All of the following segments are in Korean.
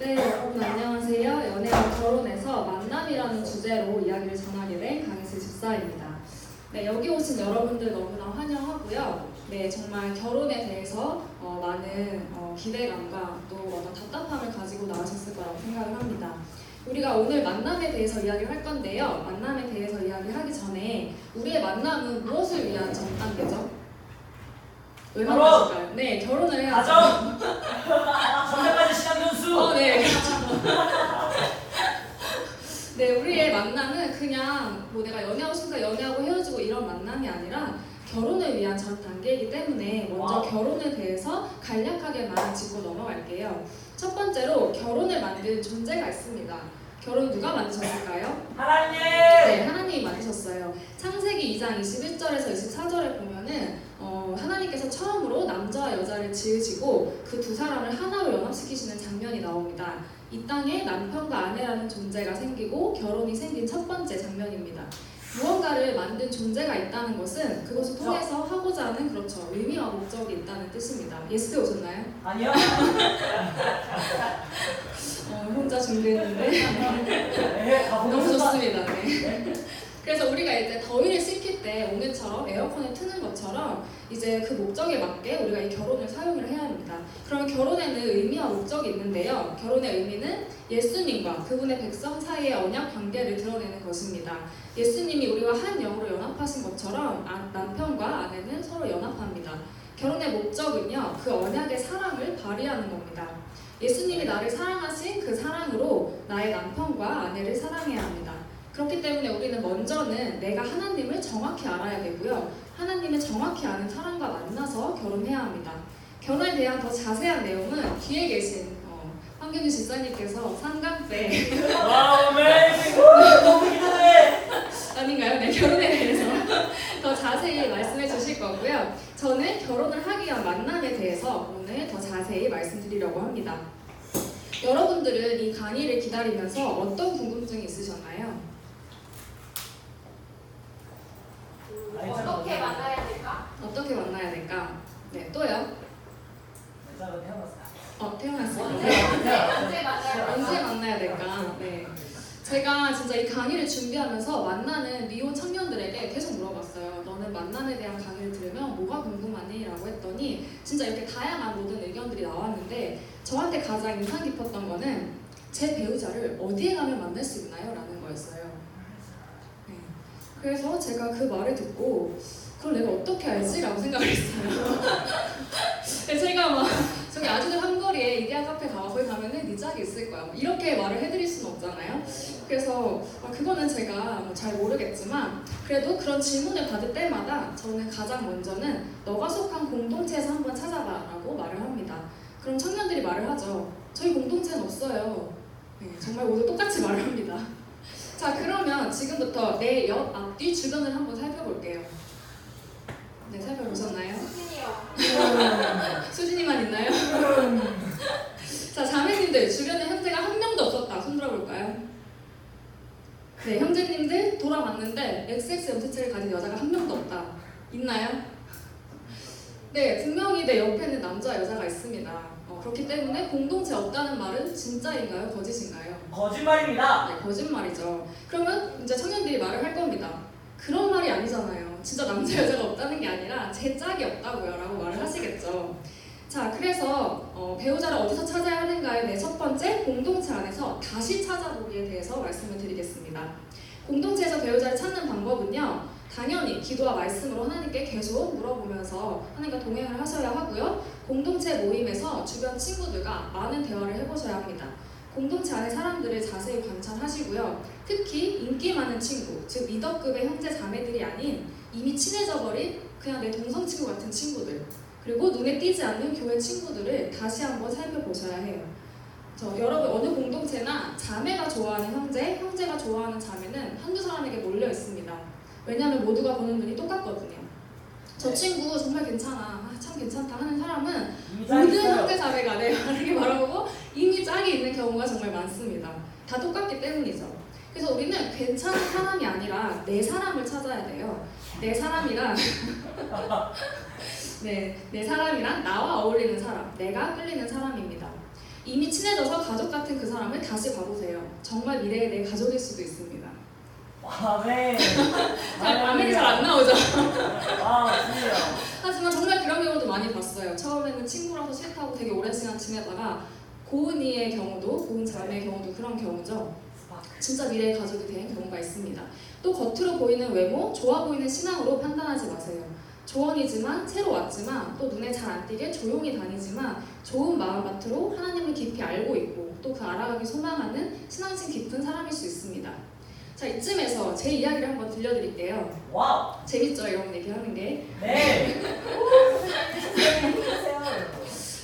네, 여러분 안녕하세요. 연애와 결혼에서 만남이라는 주제로 이야기를 전하게 된 강희슬 집사입니다. 네, 여기 오신 여러분들 너무나 환영하고요. 네, 정말 결혼에 대해서 많은 기대감과 또 어떤 답답함을 가지고 나오셨을 거라고 생각을 합니다. 우리가 오늘 만남에 대해서 이야기를 할 건데요. 만남에 대해서 이야기하기 전에 우리의 만남은 무엇을 위한 전 단계죠? 왜 만나실까요? 네, 결혼을 해야죠. 가정! 선배까지 시간 연수! 네. 네, 우리의 만남은 그냥 뭐 내가 연애하고 싶으니까 연애하고 헤어지고 이런 만남이 아니라 결혼을 위한 전 단계이기 때문에 먼저 와우. 결혼에 대해서 간략하게만 짚고 넘어갈게요. 첫 번째로 결혼을 만든 존재가 있습니다. 결혼 누가 만드셨을까요? 하나님! 네, 하나님이 만드셨어요. 창세기 2장 21절에서 24절에 보면은 하나님께서 처음으로 남자와 여자를 지으시고 그 두 사람을 하나로 연합시키시는 장면이 나옵니다. 이 땅에 남편과 아내라는 존재가 생기고 결혼이 생긴 첫 번째 장면입니다. 무언가를 만든 존재가 있다는 것은 그것을 통해서 하고자 하는 의미와 목적이 있다는 뜻입니다. 예스 오셨나요? 아니요? 혼자 준비했는데 네, 너무 좋습니다. 네. 그래서 우리가 이제 더위를 식힐 때 오늘처럼 에어컨을 트는 것처럼 이제 그 목적에 맞게 우리가 이 결혼을 사용을 해야 합니다. 그러면 결혼에는 의미와 목적이 있는데요. 결혼의 의미는 예수님과 그분의 백성 사이의 언약 관계를 드러내는 것입니다. 예수님이 우리와 한 영으로 연합하신 것처럼 남편과 아내는 서로 연합합니다. 결혼의 목적은요, 그 언약의 사랑을 발휘하는 겁니다. 예수님이 나를 사랑하신 그 사랑으로 나의 남편과 아내를 사랑해야 합니다. 그렇기 때문에 우리는 먼저는 내가 하나님을 정확히 알아야 되고요. 하나님을 정확히 아는 사람과 만나서 결혼해야 합니다. 결혼에 대한 더 자세한 내용은 뒤에 계신 황경주 집사님께서 상강 때 와우, 어메이징! 너무 기대돼! 아닌가요? 네, 결혼에 대해서 더 자세히 말씀해 주실 거고요. 저는 결혼을 하기 위한 만남에 대해서 오늘 더 자세히 말씀드리려고 합니다. 여러분들은 이 강의를 기다리면서 어떤 궁금증이 있으셨나요? 어떻게 만나야 될까? 어떻게 만나야 될까? 네, 또요? 여자가 태어났어. 태어났어요. 언제 만나야 언제 될까? 만나야 될까? 네. 제가 진짜 이 강의를 준비하면서 만나는 미혼 청년들에게 계속 물어봤어요. 너는 만남에 대한 강의를 들으면 뭐가 궁금하니? 라고 했더니 진짜 이렇게 다양한 모든 의견들이 나왔는데 저한테 가장 인상 깊었던 거는 제 배우자를 어디에 가면 만날 수 있나요? 라는 거였어요. 네. 그래서 제가 그 말을 듣고 그걸 내가 어떻게 알지? 라고 생각을 했어요. 그래서 제가 막 저기 아주들 한거리에 이데아 카페 가봐 거기 가면은 네 짝이 있을 거야 이렇게 말을 해드릴 수는 없잖아요. 그래서 그거는 제가 잘 모르겠지만 그래도 그런 질문을 받을 때마다 저는 가장 먼저는 너가 속한 공동체에서 한번 찾아봐 라고 말을 합니다. 그럼 청년들이 말을 하죠. 저희 공동체는 없어요. 네, 정말 모두 똑같이 말을 합니다. 자, 그러면 지금부터 내 옆, 앞, 뒤 주변을 한번 살펴볼게요. 네, 살펴보셨나요? 수진이요. 수진이만 있나요? 자, 자매님들 주변에 형제가 한 명도 없었다. 손 들어볼까요? 네, 형제님들 돌아봤는데 XX 염색체를 가진 여자가 한 명도 없다. 있나요? 네, 분명히 내 옆에는 남자 여자가 있습니다. 그렇기 때문에 공동체 없다는 말은 진짜인가요? 거짓인가요? 거짓말입니다. 네, 거짓말이죠. 그러면 이제 청년들이 말을 할 겁니다. 그런 말이 아니잖아요. 진짜 남자 여자가 없다는 게 아니라 제 짝이 없다고요 라고 말을 하시겠죠. 자, 그래서 배우자를 어디서 찾아야 하는가에 대해 첫 번째 공동체 안에서 다시 찾아보기에 대해서 말씀을 드리겠습니다. 공동체에서 배우자를 찾는 방법은요, 당연히 기도와 말씀으로 하나님께 계속 물어보면서 하나님과 동행을 하셔야 하고요. 공동체 모임에서 주변 친구들과 많은 대화를 해보셔야 합니다. 공동체 안의 사람들을 자세히 관찰하시고요. 특히 인기 많은 친구, 즉 리더급의 형제 자매들이 아닌 이미 친해져 버린 그냥 내 동성 친구 같은 친구들, 그리고 눈에 띄지 않는 교회 친구들을 다시 한번 살펴보셔야 해요. 여러분 어느 공동체나 자매가 좋아하는 형제, 형제가 좋아하는 자매는 한두 사람에게 몰려 있습니다. 왜냐하면 모두가 보는 눈이 똑같거든요. 저 친구 정말 괜찮아, 참 괜찮다 하는 사람은 모든 형제 자매가 이렇게 바라보고 이미 짝이 있는 경우가 정말 많습니다. 다 똑같기 때문이죠. 그래서 우리는 괜찮은 사람이 아니라 내 사람을 찾아야 돼요. 내 사람이란 내 사람이란 나와 어울리는 사람, 내가 끌리는 사람입니다. 이미 친해져서 가족 같은 그 사람을 다시 봐보세요. 정말 미래의 내 가족일 수도 있습니다. 아멘. 아멘이 잘 안 나오죠? 아, 맞습니다. 하지만 정말 그런 경우도 많이 봤어요. 처음에는 친구라서 싫다고 되게 오랜 시간 지내다가 고은이의 경우도, 고은 자매의 경우도 그런 경우죠. 진짜 미래의 가족이 된 경우가 있습니다. 또 겉으로 보이는 외모, 좋아 보이는 신앙으로 판단하지 마세요. 조언이지만 새로 왔지만 또 눈에 잘 안 띄게 조용히 다니지만 좋은 마음밭으로 하나님을 깊이 알고 있고 또 그 알아가기 소망하는 신앙심 깊은 사람일 수 있습니다. 자, 이쯤에서 제 이야기를 한번 들려드릴게요. 와우. 재밌죠? 이런 얘기하는 게. 네.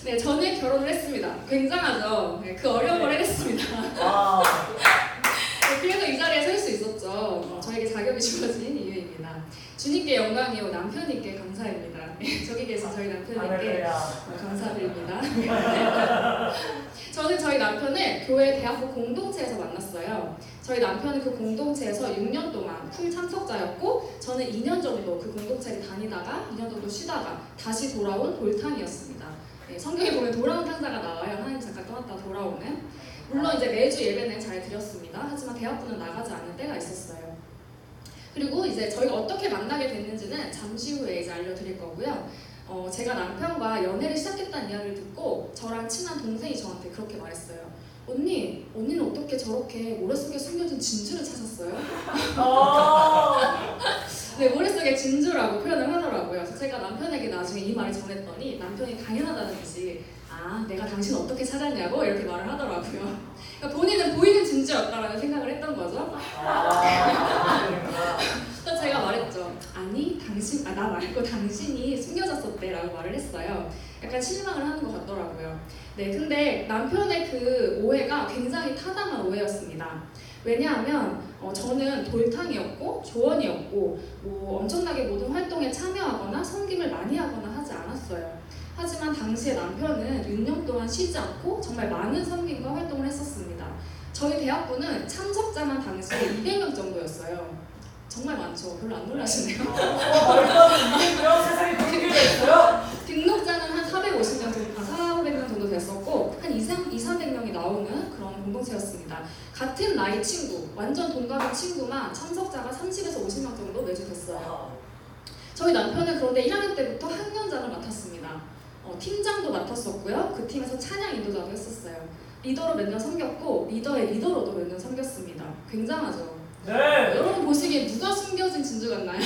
네, 저는 결혼을 했습니다. 굉장하죠? 네, 그 어려움을 해냈습니다. 와. 네, 그래서 이 자리에 설 수 있었죠. 저에게 자격이 주어진 이유입니다. 주님께 영광이요, 남편님께 감사입니다. 네, 저기 계신 저희 남편님께 할렐루야. 감사드립니다. 저는 저희 남편을 교회 대학부 공동체에서 만났어요. 저희 남편은 그 공동체에서 6년 동안 풀 참석자였고 저는 2년 정도 그 공동체를 다니다가 2년 정도 쉬다가 다시 돌아온 돌탕이었습니다. 네, 성경에 보면 돌아온 탕자가 나와요. 하나님 잠깐 떠났다 돌아오는. 물론 이제 매주 예배는 잘 드렸습니다. 하지만 대학부는 나가지 않는 때가 있었어요. 그리고 이제 저희가 어떻게 만나게 됐는지는 잠시 후에 이제 알려드릴 거고요. 제가 남편과 연애를 시작했다는 이야기를 듣고 저랑 친한 동생이 저한테 그렇게 말했어요. 언니는 어떻게 저렇게 모래속에 숨겨진 진주를 찾았어요? 네, 모래속에 진주라고 표현을 하더라고요. 그래서 제가 남편에게 나중에 이 말을 전했더니 남편이 당연하다는 듯이 내가 당신 어떻게 찾았냐고 이렇게 말을 하더라고요. 그러니까 본인은 보이는 진주였다라는 생각을 했던 거죠. 그래서 제가 말했죠. 아니, 나 말고 당신이 숨겨졌었대라고 말을 했어요. 약간 실망을 하는 것 같더라고요. 네, 근데 남편의 그 오해가 굉장히 타당한 오해였습니다. 왜냐하면 저는 돌탕이었고 조언이었고 뭐 엄청나게 모든 활동에 참여하거나 섬김을 많이 하거나 하지 않았어요. 하지만 당시에 남편은 6년 동안 쉬지 않고 정말 많은 섬김과 활동을 했었습니다. 저희 대학부는 참석자만 당시에 200명 정도였어요. 정말 많죠. 별로 안 놀라시네요. 세상에 그런 게 있어요? 등록자는 한 450명 정도, 400명 정도 됐었고 한 200~300명이 나오는 그런 공동체였습니다. 같은 나이 친구, 완전 동갑인 친구만 참석자가 30에서 50명 정도 매주 됐어요. 저희 남편은 그런데 1학년 때부터 학년장을 맡았습니다. 팀장도 맡았었고요. 그 팀에서 찬양 인도자도 했었어요. 리더로 몇 년 섬겼고 리더의 리더로도 몇 년 섬겼습니다. 굉장하죠? 네. 여러분 보시기에 누가 숨겨진 진주 같나요?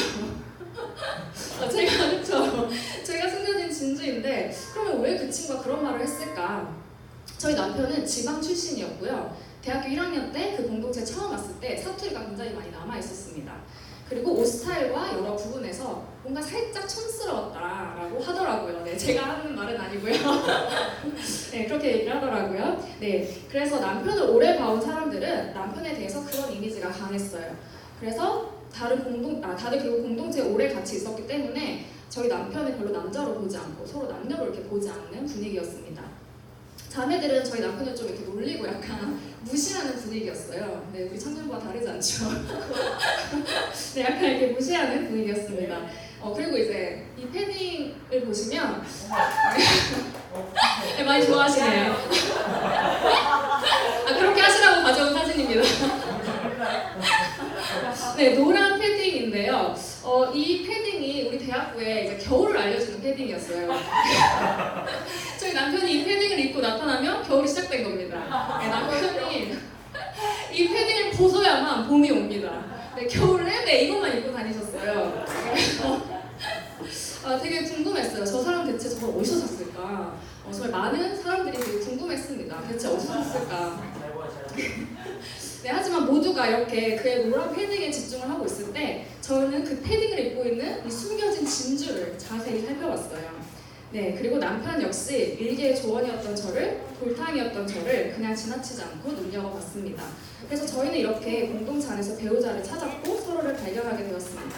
제가 그렇죠. 제가 숨겨진 진주인데 그러면 왜 그 친구가 그런 말을 했을까? 저희 남편은 지방 출신이었고요. 대학교 1학년 때 그 공동체 처음 왔을 때 사투리가 굉장히 많이 남아 있었습니다. 그리고 옷 스타일과 여러 부분에서 뭔가 살짝 촌스러웠다라고 하더라고요. 네, 제가 하는 말은 아니고요. 네, 그렇게 얘기를 하더라고요. 네, 그래서 남편을 오래 봐온 사람들은 남편에 대해서 그런 이미지가 강했어요. 그래서 다들 그리고 공동체에 오래 같이 있었기 때문에 저희 남편을 별로 남자로 보지 않고 서로 남녀로 이렇게 보지 않는 분위기였습니다. 자매들은 저희 남편을 좀 이렇게 놀리고 약간 무시하는 분위기였어요. 네, 우리 청년부와 다르지 않죠? 네, 약간 이렇게 무시하는 분위기였습니다. 그리고 이제 이 패딩을 보시면 네, 많이 좋아하시네요. 그렇게 하시라고 가져온 사진입니다. 네, 노란 패딩인데요. 이 패딩이 우리 대학부에 이제 겨울을 알려주는 패딩이었어요. 저희 남편이 이 패딩을 입고 나타나면 겨울이 시작된 겁니다. 네, 남편이 이 패딩을 벗어야만 봄이 옵니다. 네, 겨울 내내 이것만 입고 다니셨어요. 되게 궁금했어요. 저 사람 대체 저걸 어디서 샀을까? 정말 많은 사람들이 되게 궁금했습니다. 대체 어디서 샀을까? 네, 하지만 모두가 이렇게 그의 노란 패딩에 집중을 하고 있을 때 저는 그 패딩을 입고 있는 이 숨겨진 진주를 자세히 살펴봤어요. 네, 그리고 남편 역시 일개의 조언이었던 저를, 돌탕이었던 저를 그냥 지나치지 않고 눈여겨봤습니다. 그래서 저희는 이렇게 공동체 안에서 배우자를 찾았고 서로를 발견하게 되었습니다.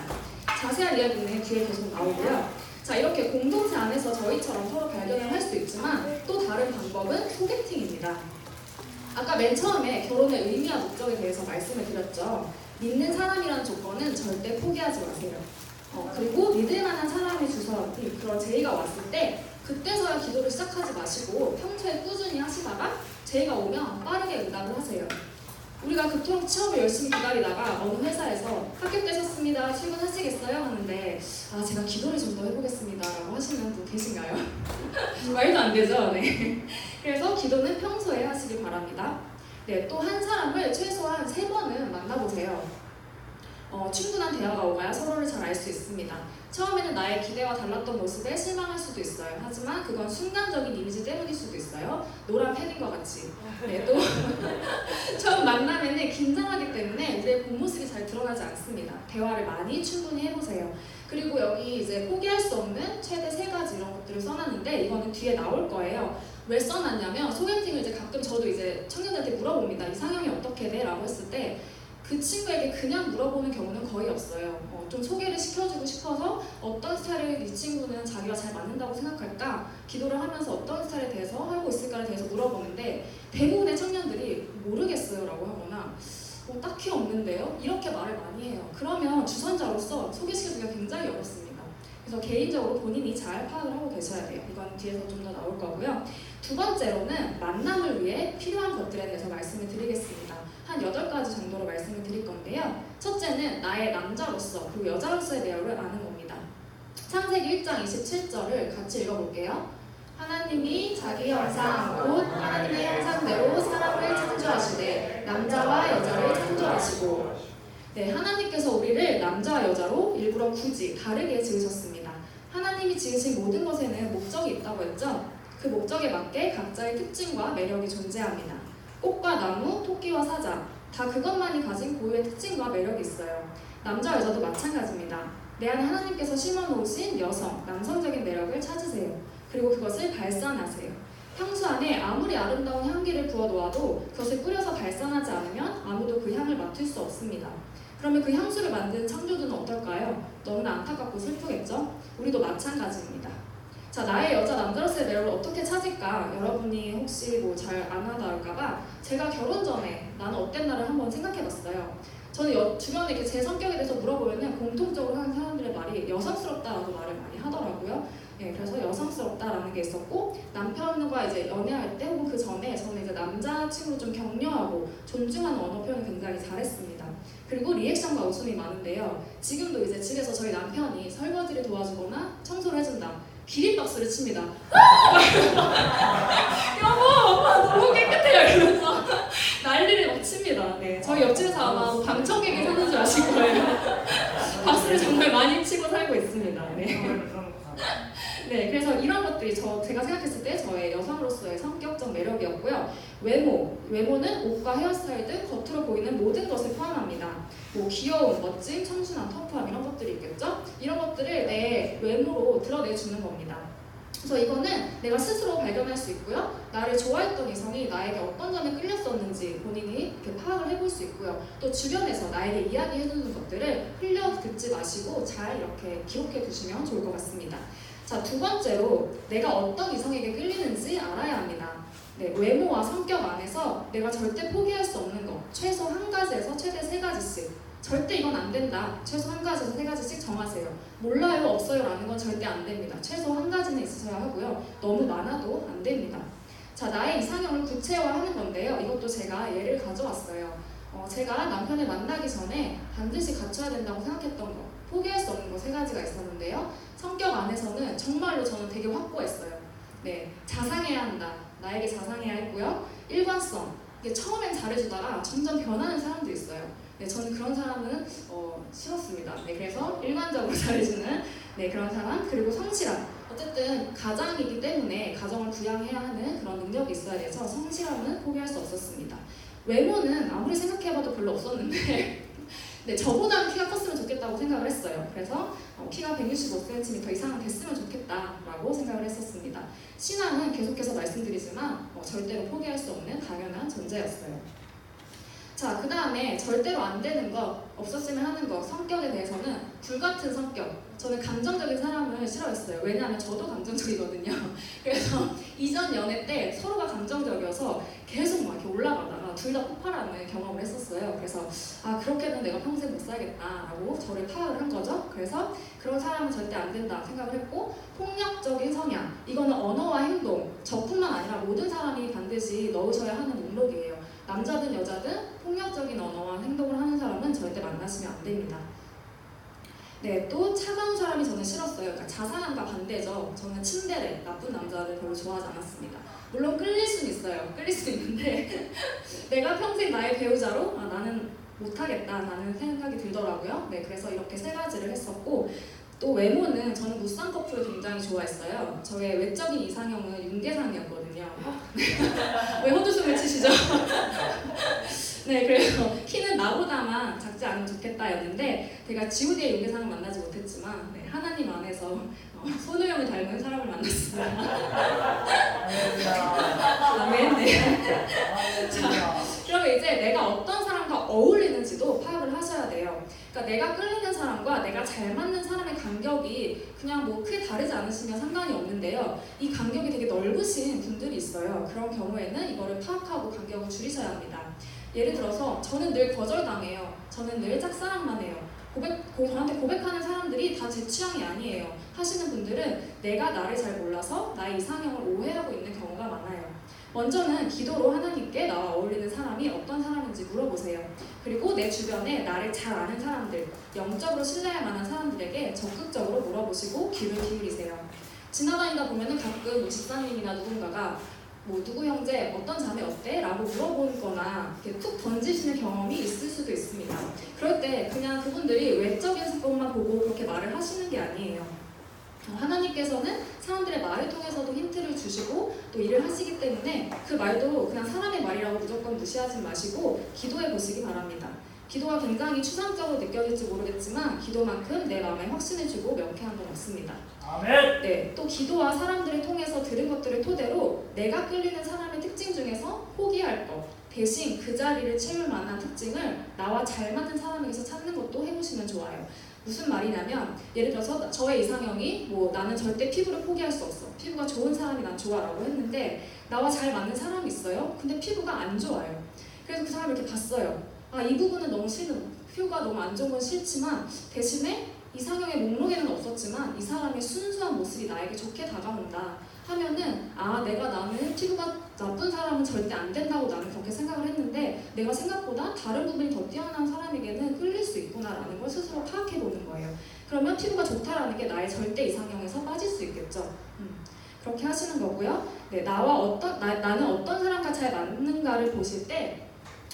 자세한 이야기는 뒤에 계속 나오고요. 자, 이렇게 공동체 안에서 저희처럼 서로 발견을 할 수 있지만 또 다른 방법은 소개팅입니다. 아까 맨 처음에 결혼의 의미와 목적에 대해서 말씀을 드렸죠. 믿는 사람이라는 조건은 절대 포기하지 마세요. 그리고 믿을 만한 사람이 주선이 그런 제의가 왔을 때 그때서야 기도를 시작하지 마시고 평소에 꾸준히 하시다가 제의가 오면 빠르게 응답을 하세요. 우리가 그토록 취업을 열심히 기다리다가 어느 회사에서 합격되셨습니다. 출근하시겠어요? 하는데 제가 기도를 좀 더 해보겠습니다. 라고 하시는 분 계신가요? 말도 안 되죠? 네. 그래서 기도는 평소에 하시기 바랍니다. 네, 또 한 사람을 최소한 3번은 만나보세요. 충분한 대화가 오가야 서로를 잘 알 수 있습니다. 처음에는 나의 기대와 달랐던 모습에 실망할 수도 있어요. 하지만 그건 순간적인 이미지 때문일 수도 있어요. 노란 펜인과 같이. 네, 또 처음 만나면은 긴장하기 때문에 우리의 본 모습이 잘 드러나지 않습니다. 대화를 많이 충분히 해보세요. 그리고 여기 이제 포기할 수 없는 최대 3가지 이런 것들을 써놨는데 이거는 뒤에 나올 거예요. 왜 써놨냐면 소개팅을 이제 가끔 저도 이제 청년들한테 물어봅니다. 이상형이 어떻게 돼? 라고 했을 때 그 친구에게 그냥 물어보는 경우는 거의 없어요. 좀 소개를 시켜주고 싶어서 어떤 스타일을 이 친구는 자기가 잘 맞는다고 생각할까? 기도를 하면서 어떤 스타일에 대해서 하고 있을까에 대해서 물어보는데 대부분의 청년들이 모르겠어요 라고 하거나 딱히 없는데요? 이렇게 말을 많이 해요. 그러면 주선자로서 소개시켜주기가 굉장히 어렵습니다. 그래서 개인적으로 본인이 잘 파악을 하고 계셔야 돼요. 이건 뒤에서 좀 더 나올 거고요. 2번째로는 만남을 위해 필요한 것들에 대해서 말씀을 드리겠습니다. 한 8가지 정도로 말씀을 드릴 건데요. 첫째는 나의 남자로서 그리고 여자로서의 내용을 아는 겁니다. 창세기 1장 27절을 같이 읽어볼게요. 하나님이 자기 형상 곧 하나님의 형상대로 사람을 창조하시되 남자와 여자를 창조하시고 네, 하나님께서 우리를 남자와 여자로 일부러 굳이 다르게 지으셨습니다. 하나님이 지으신 모든 것에는 목적이 있다고 했죠. 그 목적에 맞게 각자의 특징과 매력이 존재합니다. 꽃과 나무, 토끼와 사자 다 그것만이 가진 고유의 특징과 매력이 있어요. 남자, 여자도 마찬가지입니다. 내 안에 하나님께서 심어놓으신 여성, 남성적인 매력을 찾으세요. 그리고 그것을 발산하세요. 향수 안에 아무리 아름다운 향기를 부어놓아도 그것을 뿌려서 발산하지 않으면 아무도 그 향을 맡을 수 없습니다. 그러면 그 향수를 만든 창조주는 어떨까요? 너무나 안타깝고 슬프겠죠? 우리도 마찬가지입니다. 자, 나의 여자 남자로서의 매력을 어떻게 찾을까? 여러분이 혹시 뭐 잘 안 하다할까봐 제가 결혼 전에 나는 어땠나를 한번 생각해봤어요. 저는 주변에 이렇게 제 성격에 대해서 물어보면은 공통적으로 하는 사람들의 말이 여성스럽다라고 말을 많이 하더라고요. 네, 그래서 여성스럽다라는 게 있었고 남편과 이제 연애할 때 혹은 그 전에 저는 이제 남자친구를 좀 격려하고 존중하는 언어 표현을 굉장히 잘했습니다. 그리고 리액션과 웃음이 많은데요. 지금도 이제 집에서 저희 남편이 설거지를 도와주거나 청소를 해준다. 기립박수를 칩니다. 여보, 오빠 너무 깨끗해요 이러면서 난리를 막 칩니다. 네, 저희 옆집에서 아마 방청객이 사는 줄 아실 거예요. 박수를 정말 많이 치고 살고 있습니다. 네. 네, 그래서 이런 것들이 제가 생각했을 때 저의 여성으로서의 성격적 매력이었고요. 외모는 옷과 헤어스타일 등 겉으로 보이는 모든 것을 포함합니다. 뭐 귀여움, 멋짐, 청순한 터프함 이런 것들이 있겠죠? 이런 것들을 내 외모로 드러내주는 겁니다. 그래서 이거는 내가 스스로 발견할 수 있고요. 나를 좋아했던 이성이 나에게 어떤 점에 끌렸었는지 본인이 이렇게 파악을 해볼 수 있고요. 또 주변에서 나에게 이야기해주는 것들을 흘려 듣지 마시고 잘 이렇게 기록해 두시면 좋을 것 같습니다. 자, 2번째로 내가 어떤 이성에게 끌리는지 알아야 합니다. 네, 외모와 성격 안에서 내가 절대 포기할 수 없는 것 최소 1가지에서 최대 3가지씩 절대 이건 안 된다. 최소 1가지에서 3가지씩 정하세요. 몰라요, 없어요 라는 건 절대 안 됩니다. 최소 1가지는 있으셔야 하고요. 너무 많아도 안 됩니다. 자, 나의 이상형을 구체화하는 건데요. 이것도 제가 예를 가져왔어요. 제가 남편을 만나기 전에 반드시 갖춰야 된다고 생각했던 거 포기할 수 없는 거 3가지가 있었는데요. 성격 안에서는 정말로 저는 되게 확고했어요. 네, 자상해야 한다. 나에게 자상해야 했고요. 일관성. 이게 처음엔 잘해주다가 점점 변하는 사람도 있어요. 네, 저는 그런 사람은 싫었습니다. 네, 그래서 일관적으로 잘해주는 그런 사람. 그리고 성실함. 어쨌든 가장이기 때문에 가정을 부양해야 하는 그런 능력이 있어야 돼서 성실함은 포기할 수 없었습니다. 외모는 아무리 생각해봐도 별로 없었는데 네, 저보다는 키가 컸으면 좋겠다고 생각을 했어요. 그래서 키가 165cm 이상은 됐으면 좋겠다라고 생각을 했었습니다. 신앙은 계속해서 말씀드리지만 절대로 포기할 수 없는 당연한 존재였어요. 자, 그 다음에 절대로 안 되는 것, 없었으면 하는 것, 성격에 대해서는 불같은 성격. 저는 감정적인 사람을 싫어했어요. 왜냐하면 저도 감정적이거든요. 그래서 이전 연애 때 서로가 감정적이어서 계속 막 이렇게 올라가다가 둘 다 폭발하는 경험을 했었어요. 그래서 아, 그렇게는 내가 평생 못 살겠다라고 저를 파악을 한 거죠. 그래서 그런 사람은 절대 안 된다 생각을 했고, 폭력적인 성향. 이거는 언어와 행동, 저뿐만 아니라 모든 사람이 반드시 넣으셔야 하는 목록이에요. 남자든 여자든 폭력적인 언어와 행동을 하는 사람은 절대 만나시면 안 됩니다. 네, 또 차가운 사람이 저는 싫었어요. 그러니까 자상함과 반대죠. 저는 침대래, 나쁜 남자를 별로 좋아하지 않았습니다. 물론 끌릴 수는 있어요. 끌릴 수 있는데 내가 평생 나의 배우자로 나는 못하겠다 라는 생각이 들더라고요. 네, 그래서 이렇게 세 가지를 했었고, 또 외모는 저는 무쌍 커플을 굉장히 좋아했어요. 저의 외적인 이상형은 윤계상이었거든요. 왜 헛웃음을 치시죠? 네, 그래서 키는 나보다만 작지 않으면 좋겠다였는데 제가 지우디의 윤계상을 만나지 못했지만 네, 하나님 안에서 손우영을 닮은 사람을 만났습니다. 아멘. 네. 그러면 이제 내가 어떤 사람과 어울리는지도 파악을 하셔야 돼요. 그러니까 내가 끌리는 사람과 내가 잘 맞는 사람의 간격이 그냥 뭐 크게 다르지 않으시면 상관이 없는데요. 이 간격이 되게 넓으신 분들이 있어요. 그런 경우에는 이거를 파악하고 간격을 줄이셔야 합니다. 예를 들어서 저는 늘 거절당해요. 저는 늘 짝사랑만 해요. 저한테 고백하는 사람들이 다 제 취향이 아니에요 하시는 분들은 내가 나를 잘 몰라서 나의 이상형을 오해하고 있는 경우가 많아요. 먼저는 기도로 하나님께 나와 어울리는 사람이 어떤 사람인지 물어보세요. 그리고 내 주변에 나를 잘 아는 사람들, 영적으로 신뢰할 만한 사람들에게 적극적으로 물어보시고 귀를 기울이세요. 지나다니다 보면은 가끔 뭐 집사님이나 누군가가 뭐 누구 형제 어떤 자매 어때? 라고 물어보거나 이렇게 툭 던지시는 경험이 있을 수도 있습니다. 그럴 때 그냥 그분들이 외적인 것만 보고 그렇게 말을 하시는 게 아니에요. 하나님께서는 사람들의 말을 통해서도 힌트를 주시고 또 일을 하시기 때문에 그 말도 그냥 사람의 말이라고 무조건 무시하지 마시고 기도해 보시기 바랍니다. 기도가 굉장히 추상적으로 느껴질지 모르겠지만 기도만큼 내 마음에 확신을 주고 명쾌한 건 없습니다. 아멘. 네, 또 기도와 사람들을 통해서 들은 것들을 토대로 내가 끌리는 사람의 특징 중에서 포기할 것, 대신 그 자리를 채울 만한 특징을 나와 잘 맞는 사람에게서 찾는 것도 해보시면 좋아요. 무슨 말이냐면 예를 들어서 저의 이상형이 뭐 나는 절대 피부를 포기할 수 없어. 피부가 좋은 사람이 난 좋아라고 했는데 나와 잘 맞는 사람이 있어요. 근데 피부가 안 좋아요. 그래서 그 사람을 이렇게 봤어요. 아, 이 부분은 너무 싫은, 피부가 너무 안 좋은 건 싫지만 대신에 이상형의 목록에는 없었지만 이 사람의 순수한 모습이 나에게 좋게 다가온다 하면은 나는 피부가 나쁜 사람은 절대 안 된다고 나는 그렇게 생각을 했는데 내가 생각보다 다른 부분이 더 뛰어난 사람에게는 끌릴 수 있구나라는 걸 스스로 파악해보는 거예요. 그러면 피부가 좋다라는 게 나의 절대 이상형에서 빠질 수 있겠죠. 그렇게 하시는 거고요. 네, 나는 어떤 사람과 잘 맞는가를 보실 때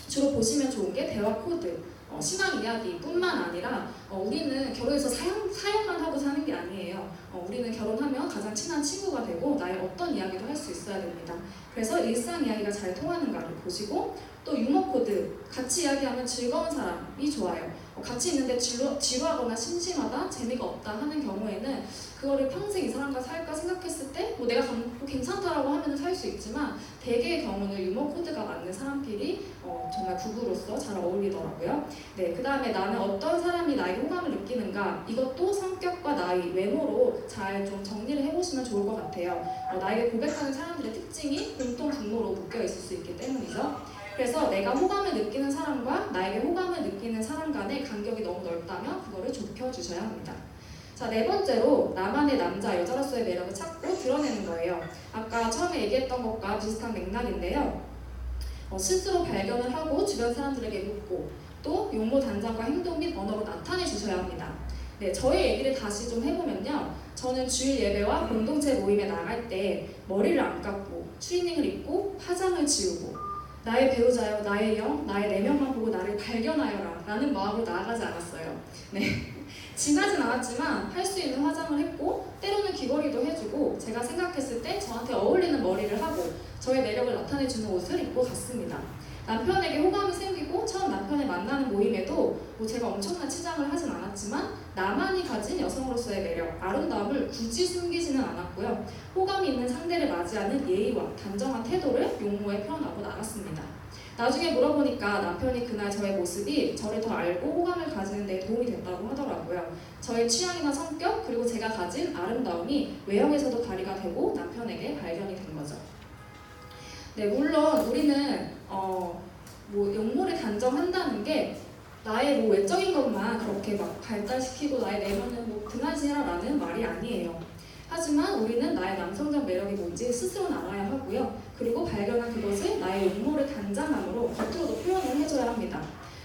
주로 보시면 좋은 게 대화 코드, 신앙 이야기뿐만 아니라 우리는 결혼해서 사역만 하고 사는 게 아니에요. 우리는 결혼하면 가장 친한 친구가 되고 나의 어떤 이야기도 할 수 있어야 됩니다. 그래서 일상 이야기가 잘 통하는가를 보시고 또 유머 코드, 같이 이야기하면 즐거운 사람이 좋아요. 같이 있는데 지루하거나 심심하다, 재미가 없다 하는 경우에는 그거를 평생 이 사람과 살까 생각했을 때 뭐 내가 괜찮다라고 하면 살 수 있지만 대개의 경우는 유머 코드가 맞는 사람끼리 정말 부부로서 잘 어울리더라고요. 네, 그 다음에 나는 어떤 사람이 나에게 호감을 느끼는가, 이것도 성격과 나이, 외모로 잘 좀 정리를 해보시면 좋을 것 같아요. 나에게 고백하는 사람들의 특징이 공통 분모로 묶여 있을 수 있기 때문이죠. 그래서 내가 호감을 느끼는 사람과 나에게 호감을 느끼는 사람 간의 간격이 너무 넓다면 그거를 좁혀주셔야 합니다. 자, 네 번째로 나만의 남자, 여자로서의 매력을 찾고 드러내는 거예요. 아까 처음에 얘기했던 것과 비슷한 맥락인데요. 스스로 발견을 하고 주변 사람들에게 묻고 또 용모 단장과 행동 및 언어로 나타내 주셔야 합니다. 네, 저의 얘기를 다시 좀 해보면요. 저는 주일 예배와 공동체 모임에 나갈 때 머리를 안 감고 추리닝을 입고 화장을 지우고 나의 배우자여, 나의 영, 나의 내면만 보고 나를 발견하여라 라는 마음으로 나아가지 않았어요. 네, 진하진 않았지만 할 수 있는 화장을 했고 때로는 귀걸이도 해주고 제가 생각했을 때 저한테 어울리는 머리를 하고 저의 매력을 나타내주는 옷을 입고 갔습니다. 남편에게 호감이 생기고 처음 남편을 만나는 모임에도 뭐 제가 엄청난 치장을 하진 않았지만 나만이 가진 여성으로서의 매력, 아름다움을 굳이 숨기지는 않았고요. 호감이 있는 상대를 맞이하는 예의와 단정한 태도를 용모에 표현하고 나갔습니다. 나중에 물어보니까 남편이 그날 저의 모습이 저를 더 알고 호감을 가지는 데 도움이 됐다고 하더라고요. 저의 취향이나 성격 그리고 제가 가진 아름다움이 외형에서도 발휘가 되고 남편에게 발견이 된 거죠. 네, 물론 우리는 뭐 용모를 단정한다는 게 나의 뭐 외적인 것만 그렇게 막 발달시키고 나의 내면을 뭐 등한시해라라는 말이 아니에요. 하지만 우리는 나의 남성적 매력이 뭔지 스스로는 알아야 하고요. 그리고 발견한 그것을 나의 용모를 단장함으로 겉으로도 표현을 해줘야 합니다.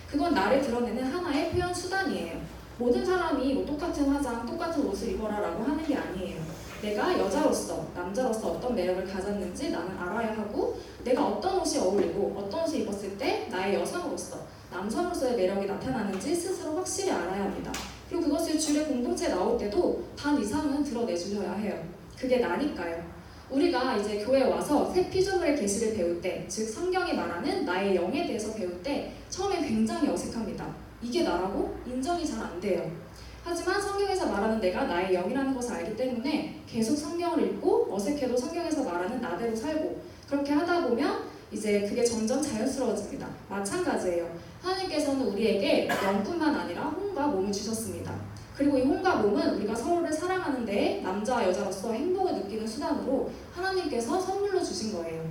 그건 나를 드러내는 하나의 표현 수단이에요. 모든 사람이 뭐 똑같은 화장, 똑같은 옷을 입어라라고 하는 게 아니에요. 내가 여자로서, 남자로서 어떤 매력을 가졌는지 나는 알아야 하고 내가 어떤 옷이 어울리고 어떤 옷을 입었을 때 나의 여성으로서, 남성으로서의 매력이 나타나는지 스스로 확실히 알아야 합니다. 그리고 그것을 주례 공동체에 나올 때도 반 이상은 드러내주셔야 해요. 그게 나니까요. 우리가 이제 교회에 와서 새 피조물의 계시를 배울 때, 즉 성경이 말하는 나의 영에 대해서 배울 때 처음엔 굉장히 어색합니다. 이게 나라고? 인정이 잘 안 돼요. 하지만 성경에서 말하는 내가 나의 영이라는 것을 알기 때문에 계속 성경을 읽고 어색해도 성경에서 말하는 나대로 살고 그렇게 하다 보면 이제 그게 점점 자연스러워집니다. 마찬가지예요. 하나님께서는 우리에게 영뿐만 아니라 혼과 몸을 주셨습니다. 그리고 이 혼과 몸은 우리가 서로를 사랑하는 데 남자와 여자로서 행복을 느끼는 수단으로 하나님께서 선물로 주신 거예요.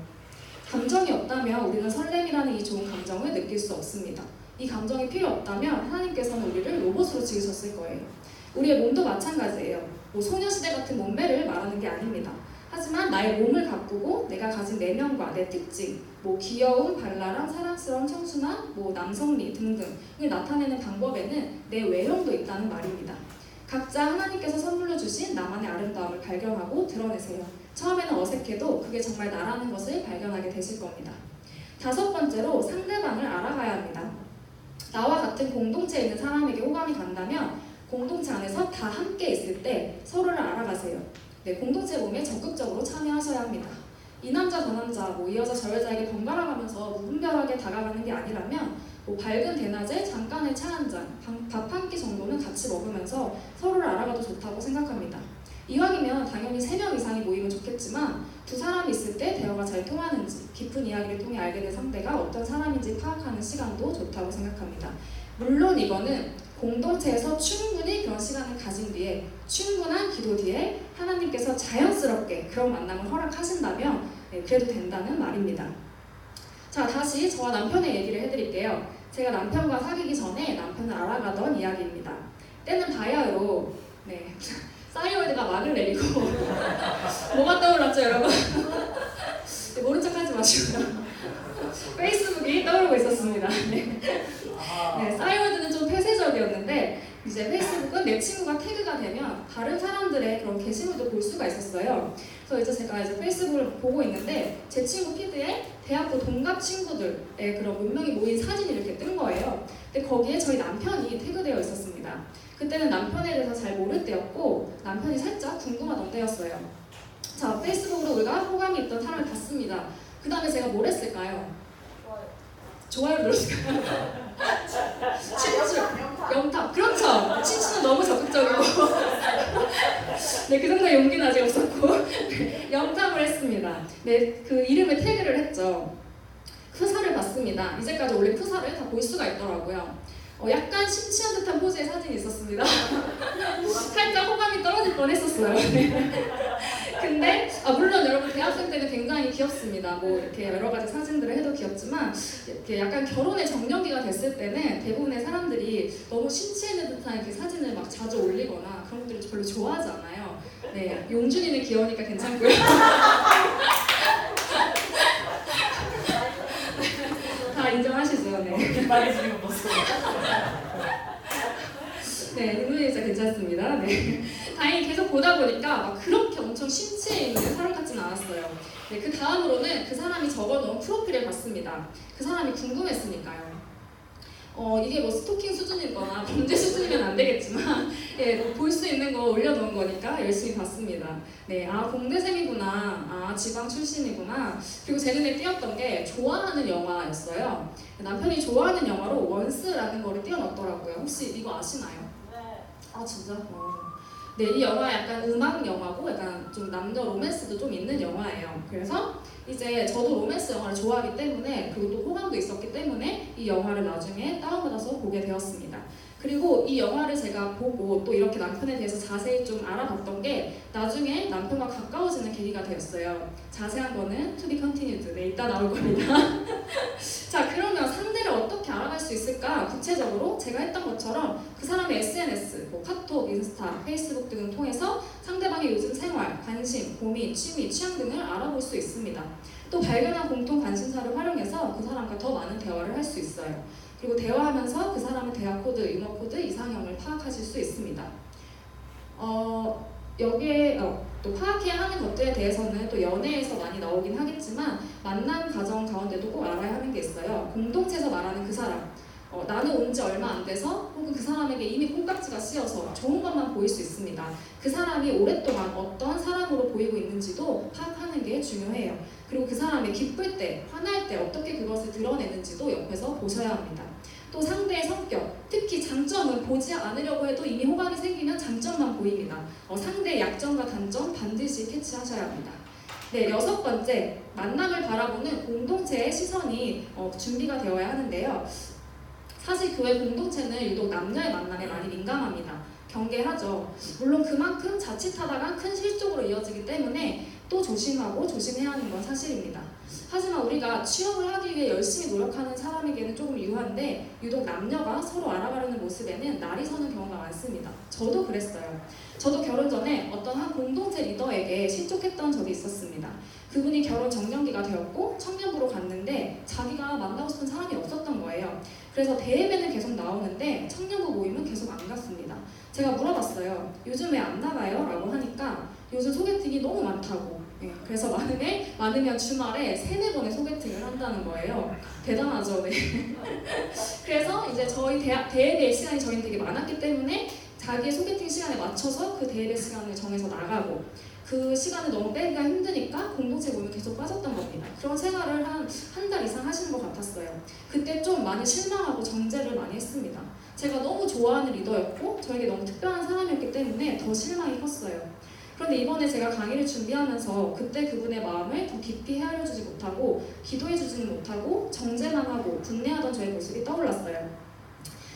감정이 없다면 우리는 설렘이라는 이 좋은 감정을 느낄 수 없습니다. 이 감정이 필요 없다면 하나님께서는 우리를 로봇으로 지으셨을 거예요. 우리의 몸도 마찬가지예요. 뭐 소녀시대 같은 몸매를 말하는 게 아닙니다. 하지만 나의 몸을 가꾸고 내가 가진 내면과 내 특징, 뭐 귀여움, 발랄함, 사랑스러운 청순함, 뭐 남성미 등등을 나타내는 방법에는 내 외형도 있다는 말입니다. 각자 하나님께서 선물로 주신 나만의 아름다움을 발견하고 드러내세요. 처음에는 어색해도 그게 정말 나라는 것을 발견하게 되실 겁니다. 다섯 번째로 상대방을 알아가야 합니다. 나와 같은 공동체에 있는 사람에게 호감이 간다면 공동체 안에서 다 함께 있을 때 서로를 알아가세요. 네, 공동체 몸에 적극적으로 참여하셔야 합니다. 이 남자 저 남자, 뭐 이 여자 저 여자에게 번갈아가면서 무분별하게 다가가는 게 아니라면 뭐 밝은 대낮에 잠깐의 차 한 잔, 밥 한 끼 정도는 같이 먹으면서 서로를 알아가도 좋다고 생각합니다. 이왕이면 당연히 3명 이상이 모이면 좋겠지만 두 사람이 있을 때 대화가 잘 통하는지 깊은 이야기를 통해 알게 된 상대가 어떤 사람인지 파악하는 시간도 좋다고 생각합니다. 물론 이거는 공동체에서 충분히 그런 시간을 가진 뒤에 충분한 기도 뒤에 하나님께서 자연스럽게 그런 만남을 허락하신다면 그래도 된다는 말입니다. 자, 다시 저와 남편의 얘기를 해드릴게요. 제가 남편과 사귀기 전에 남편을 알아가던 이야기입니다. 때는 바야흐로 싸이월드가 막을 내리고 뭐가 떠올랐죠 여러분? 모른 척 하지 마시고요. 페이스북이 떠오르고 있었습니다. 싸이월드는 좀 폐쇄적이었는데 이제 페이스북은 내 친구가 태그가 되면 다른 사람들의 그런 게시물도 볼 수가 있었어요. 그래서 이제 제가 이제 페이스북을 보고 있는데 제 친구 피드에 대학교 동갑 친구들의 그런 몇 명이 모인 사진이 이렇게 뜬 거예요. 근데 거기에 저희 남편이 태그되어 있었습니다. 그때는 남편에 대해서 잘 모를 때였고 남편이 살짝 궁금하던 때였어요. 자, 페이스북으로 우리가 호감이 있던 사람을 봤습니다. 그 다음에 제가 뭘 했을까요? 좋아요를 눌렀을까요? 친추, 영탑. 그렇죠. 친추는 너무 적극적이고 네, 그 정도의 용기는 아직 없었고 영탑을 했습니다. 네, 그 이름에 태그를 했죠. 프사를 봤습니다. 이제까지 원래 프사를 다 볼 수가 있더라고요. 약간 심취한 듯한 포즈의 사진이 있었습니다. 살짝 호감이 떨어질 뻔했었어요. 근데 물론 여러분 대학생 때는 굉장히 귀엽습니다. 뭐 이렇게 여러 가지 사진들을 해도 귀엽지만 이렇게 약간 결혼의 정년기가 됐을 때는 대부분의 사람들이 너무 심취했는 듯한 이렇게 사진을 막 자주 올리거나 그런 것들을 별로 좋아하지 않아요. 네, 용준이는 귀여우니까 괜찮고요. 다 인정하시죠? 네. 빨개지는 모습. 네, 눈물이 진짜 괜찮습니다. 네. 다행히 계속 보다 보니까 막 그렇게 엄청 심취해 있는 사람 같지는 않았어요. 네, 그 다음으로는 그 사람이 적어놓은 프로필을 봤습니다. 그 사람이 궁금했으니까요. 이게 뭐 스토킹 수준이거나 범죄 수준이면 안 되겠지만 예, 뭐 볼 수 있는 거 올려놓은 거니까 열심히 봤습니다. 네, 아 공대생이구나, 아 지방 출신이구나. 그리고 제 눈에 띄었던 게 좋아하는 영화였어요. 남편이 좋아하는 영화로 원스라는 거를 띄워놨더라고요. 혹시 이거 아시나요? 네. 아 진짜? 네, 이 영화 약간 음악 영화고 약간 좀 남녀 로맨스도 좀 있는 영화예요. 그래서 이제 저도 로맨스 영화를 좋아하기 때문에 그리고 또 호감도 있었기 때문에 이 영화를 나중에 다운받아서 보게 되었습니다. 그리고 이 영화를 제가 보고 또 이렇게 남편에 대해서 자세히 좀 알아봤던 게 나중에 남편과 가까워지는 계기가 되었어요. 자세한 거는 to be continued. 네, 이따 나올 겁니다. 자, 그러면 상대를 어떻게 알아갈 수 있을까? 구체적으로 제가 했던 것처럼 그 사람의 SNS, 뭐 카톡, 인스타, 페이스북 등을 통해서 상대방의 요즘 생활, 관심, 고민, 취미, 취향 등을 알아볼 수 있습니다. 또 발견한 공통 관심사를 활용해서 그 사람과 더 많은 대화를 할 수 있어요. 그리고 대화하면서 그 사람의 대화 코드, 유머 코드, 이상형을 파악하실 수 있습니다. 여기에 또 파악해야 하는 것들에 대해서는 또 연애에서 많이 나오긴 하겠지만 만남 과정 가운데도 꼭 알아야 하는 게 있어요. 공동체에서 말하는 그 사람. 나는 온 지 얼마 안 돼서 혹은 그 사람에게 이미 콩깍지가 씌어서 좋은 것만 보일 수 있습니다. 그 사람이 오랫동안 어떤 사람으로 보이고 있는지도 파악하는 게 중요해요. 그리고 그 사람이 기쁠 때, 화날 때 어떻게 그것을 드러내는지도 옆에서 보셔야 합니다. 또 상대의 성격, 특히 장점은 보지 않으려고 해도 이미 호감이 생기면 장점만 보입니다. 상대의 약점과 단점 반드시 캐치하셔야 합니다. 네, 6번째, 만남을 바라보는 공동체의 시선이 준비가 되어야 하는데요. 사실 교회 공동체는 유독 남녀의 만남에 많이 민감합니다. 경계하죠. 물론 그만큼 자칫하다가 큰 실족으로 이어지기 때문에 또 조심하고 조심해야 하는 건 사실입니다. 하지만 우리가 취업을 하기 위해 열심히 노력하는 사람에게는 조금 유한데 유독 남녀가 서로 알아가려는 모습에는 날이 서는 경우가 많습니다. 저도 그랬어요. 저도 결혼 전에 어떤 한 공동체 리더에게 실족했던 적이 있었습니다. 그분이 결혼 정년기가 되었고 청년부로 갔는데 자기가 만나고 싶은 사람이 없었던 거예요. 그래서 대회에는 계속 나오는데 청년부 모임은 계속 안 갔습니다. 제가 물어봤어요. 요즘 왜 안 나가요? 라고 하니까 요즘 소개팅이 너무 많다고. 그래서 많으면 주말에 3-4번의 소개팅을 한다는 거예요. 대단하죠. 네. 그래서 이제 저희 대회의 시간이 저희는 되게 많았기 때문에 자기의 소개팅 시간에 맞춰서 그 대회의 시간을 정해서 나가고 그 시간을 너무 빼기가 힘드니까 공동체 모임에 계속 빠졌던 겁니다. 그런 생활을 한 달 이상 하시는 것 같았어요. 그때 좀 많이 실망하고 정죄를 많이 했습니다. 제가 너무 좋아하는 리더였고 저에게 너무 특별한 사람이었기 때문에 더 실망이 컸어요. 그런데 이번에 제가 강의를 준비하면서 그때 그분의 마음을 더 깊이 헤아려주지 못하고 기도해주지는 못하고 정죄만 하고 분내하던 저의 모습이 떠올랐어요.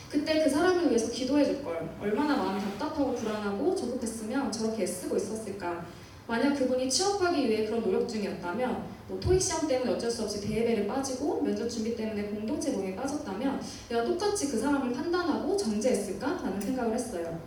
그때 그 사람을 위해서 기도해줄 걸 얼마나 마음이 답답하고 불안하고 조급했으면 저렇게 애쓰고 있었을까. 만약 그분이 취업하기 위해 그런 노력 중이었다면 뭐 토익 시험 때문에 어쩔 수 없이 대회를 빠지고 면접 준비 때문에 공동체 모임에 빠졌다면 내가 똑같이 그 사람을 판단하고 정죄했을까? 라는 생각을 했어요.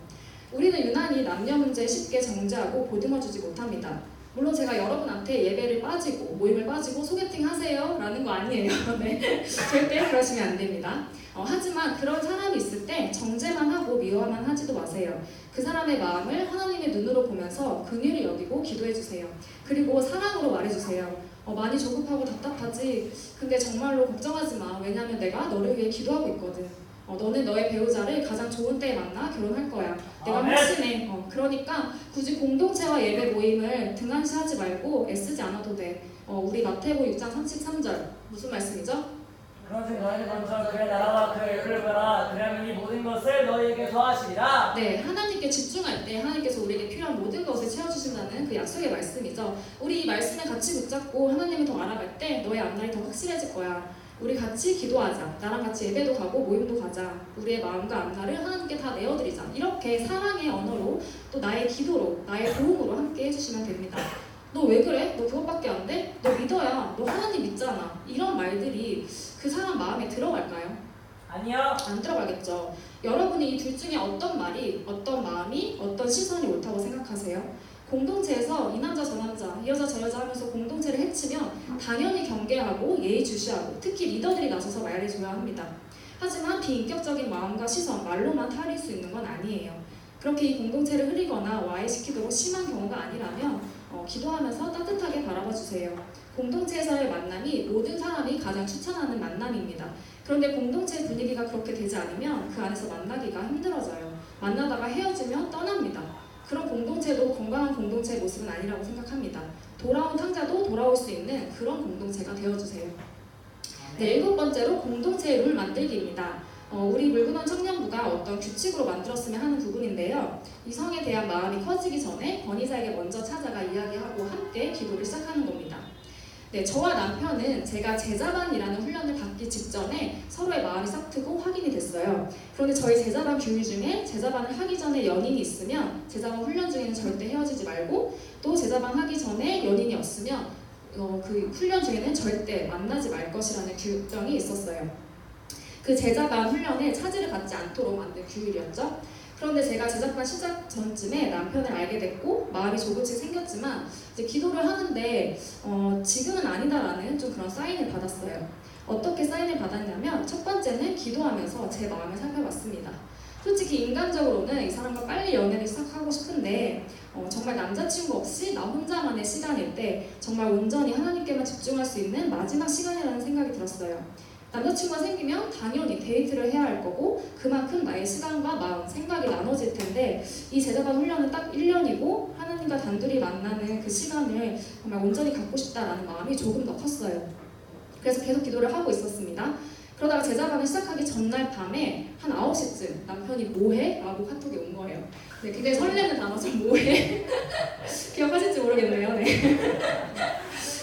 우리는 유난히 남녀 문제에 쉽게 정죄하고 보듬어주지 못합니다. 물론 제가 여러분한테 예배를 빠지고 모임을 빠지고 소개팅 하세요 라는 거 아니에요. 네. 절대 그러시면 안 됩니다. 하지만 그런 사람이 있을 때 정죄만 하고 미워만 하지도 마세요. 그 사람의 마음을 하나님의 눈으로 보면서 긍휼히 여기고 기도해주세요. 그리고 사랑으로 말해주세요. 많이 조급하고 답답하지. 근데 정말로 걱정하지 마. 왜냐면 내가 너를 위해 기도하고 있거든. 너는 너의 배우자를 가장 좋은 때에 만나 결혼할 거야. 내가 확신해. 그러니까 굳이 공동체와 예배 모임을 등한시하지 말고 애쓰지 않아도 돼. 우리 마태복 6장 33절 무슨 말씀이죠? 그런즉 너희는 먼저 그의 나라와 그의 의를 보라. 그러면 이 모든 것을 너희에게 더하시리라. 네, 하나님께 집중할 때 하나님께서 우리에게 필요한 모든 것을 채워주신다는 그 약속의 말씀이죠. 우리 이 말씀을 같이 붙잡고 하나님을 더 알아갈 때 너의 앞날이 더 확실해질 거야. 우리 같이 기도하자. 나랑 같이 예배도 가고 모임도 가자. 우리의 마음과 앞날을 하나님께 다 내어드리자. 이렇게 사랑의 언어로 또 나의 기도로 나의 도움으로 함께 해주시면 됩니다. 너 왜 그래? 너 그것밖에 안 돼? 너 믿어야. 너 하나님 믿잖아. 이런 말들이 그 사람 마음에 들어갈까요? 아니요. 안 들어가겠죠. 여러분이 이 둘 중에 어떤 말이, 어떤 마음이, 어떤 시선이 옳다고 생각하세요? 공동체에서 이 남자 저 남자, 이 여자 저 여자 하면서 공동체를 해치면 당연히 경계하고 예의주시하고 특히 리더들이 나서서 말해줘야 합니다. 하지만 비인격적인 마음과 시선, 말로만 타일수 있는 건 아니에요. 그렇게 이 공동체를 흐리거나 와해시키도록 심한 경우가 아니라면 기도하면서 따뜻하게 바라봐 주세요. 공동체에서의 만남이 모든 사람이 가장 추천하는 만남입니다. 그런데 공동체 분위기가 그렇게 되지 않으면 그 안에서 만나기가 힘들어져요. 만나다가 헤어지면 떠납니다. 그런 공동체도 건강한 공동체의 모습은 아니라고 생각합니다. 돌아온 탕자도 돌아올 수 있는 그런 공동체가 되어주세요. 네, 7번째로 공동체의 룰 만들기입니다. 우리 물구나무 청년부가 어떤 규칙으로 만들었으면 하는 부분인데요. 이성에 대한 마음이 커지기 전에 권위자에게 먼저 찾아가 이야기하고 함께 기도를 시작하는 겁니다. 네, 저와 남편은 제가 제자반이라는 훈련을 받기 직전에 서로의 마음이 싹 트고 확인이 됐어요. 그런데 저희 제자반 교육 중에 제자반을 하기 전에 연인이 있으면 제자반 훈련 중에는 절대 헤어지지 말고, 또 제자반 하기 전에 연인이 없으면 그 훈련 중에는 절대 만나지 말 것이라는 규정이 있었어요. 그 제자반 훈련에 차질을 갖지 않도록 만든 규율이었죠. 그런데 제가 제자반 시작 전쯤에 남편을 알게 됐고 마음이 조금씩 생겼지만 이제 기도를 하는데 지금은 아니다라는 좀 그런 사인을 받았어요. 어떻게 사인을 받았냐면 첫 번째는 기도하면서 제 마음을 살펴봤습니다. 솔직히 인간적으로는 이 사람과 빨리 연애를 시작하고 싶은데 정말 남자친구 없이 나 혼자만의 시간일 때 정말 온전히 하나님께만 집중할 수 있는 마지막 시간이라는 생각이 들었어요. 남자친구가 생기면 당연히 데이트를 해야 할 거고 그만큼 나의 시간과 마음, 생각이 나눠질 텐데 이 제자반 훈련은 딱 1년이고 하나님과 단둘이 만나는 그 시간을 정말 온전히 갖고 싶다라는 마음이 조금 더 컸어요. 그래서 계속 기도를 하고 있었습니다. 그러다가 제자반을 시작하기 전날 밤에 한 9시쯤 남편이 뭐해? 라고 카톡이 온 거예요. 네, 굉장히 설레는 단어죠. 뭐해? 기억하실지 모르겠네요. 네.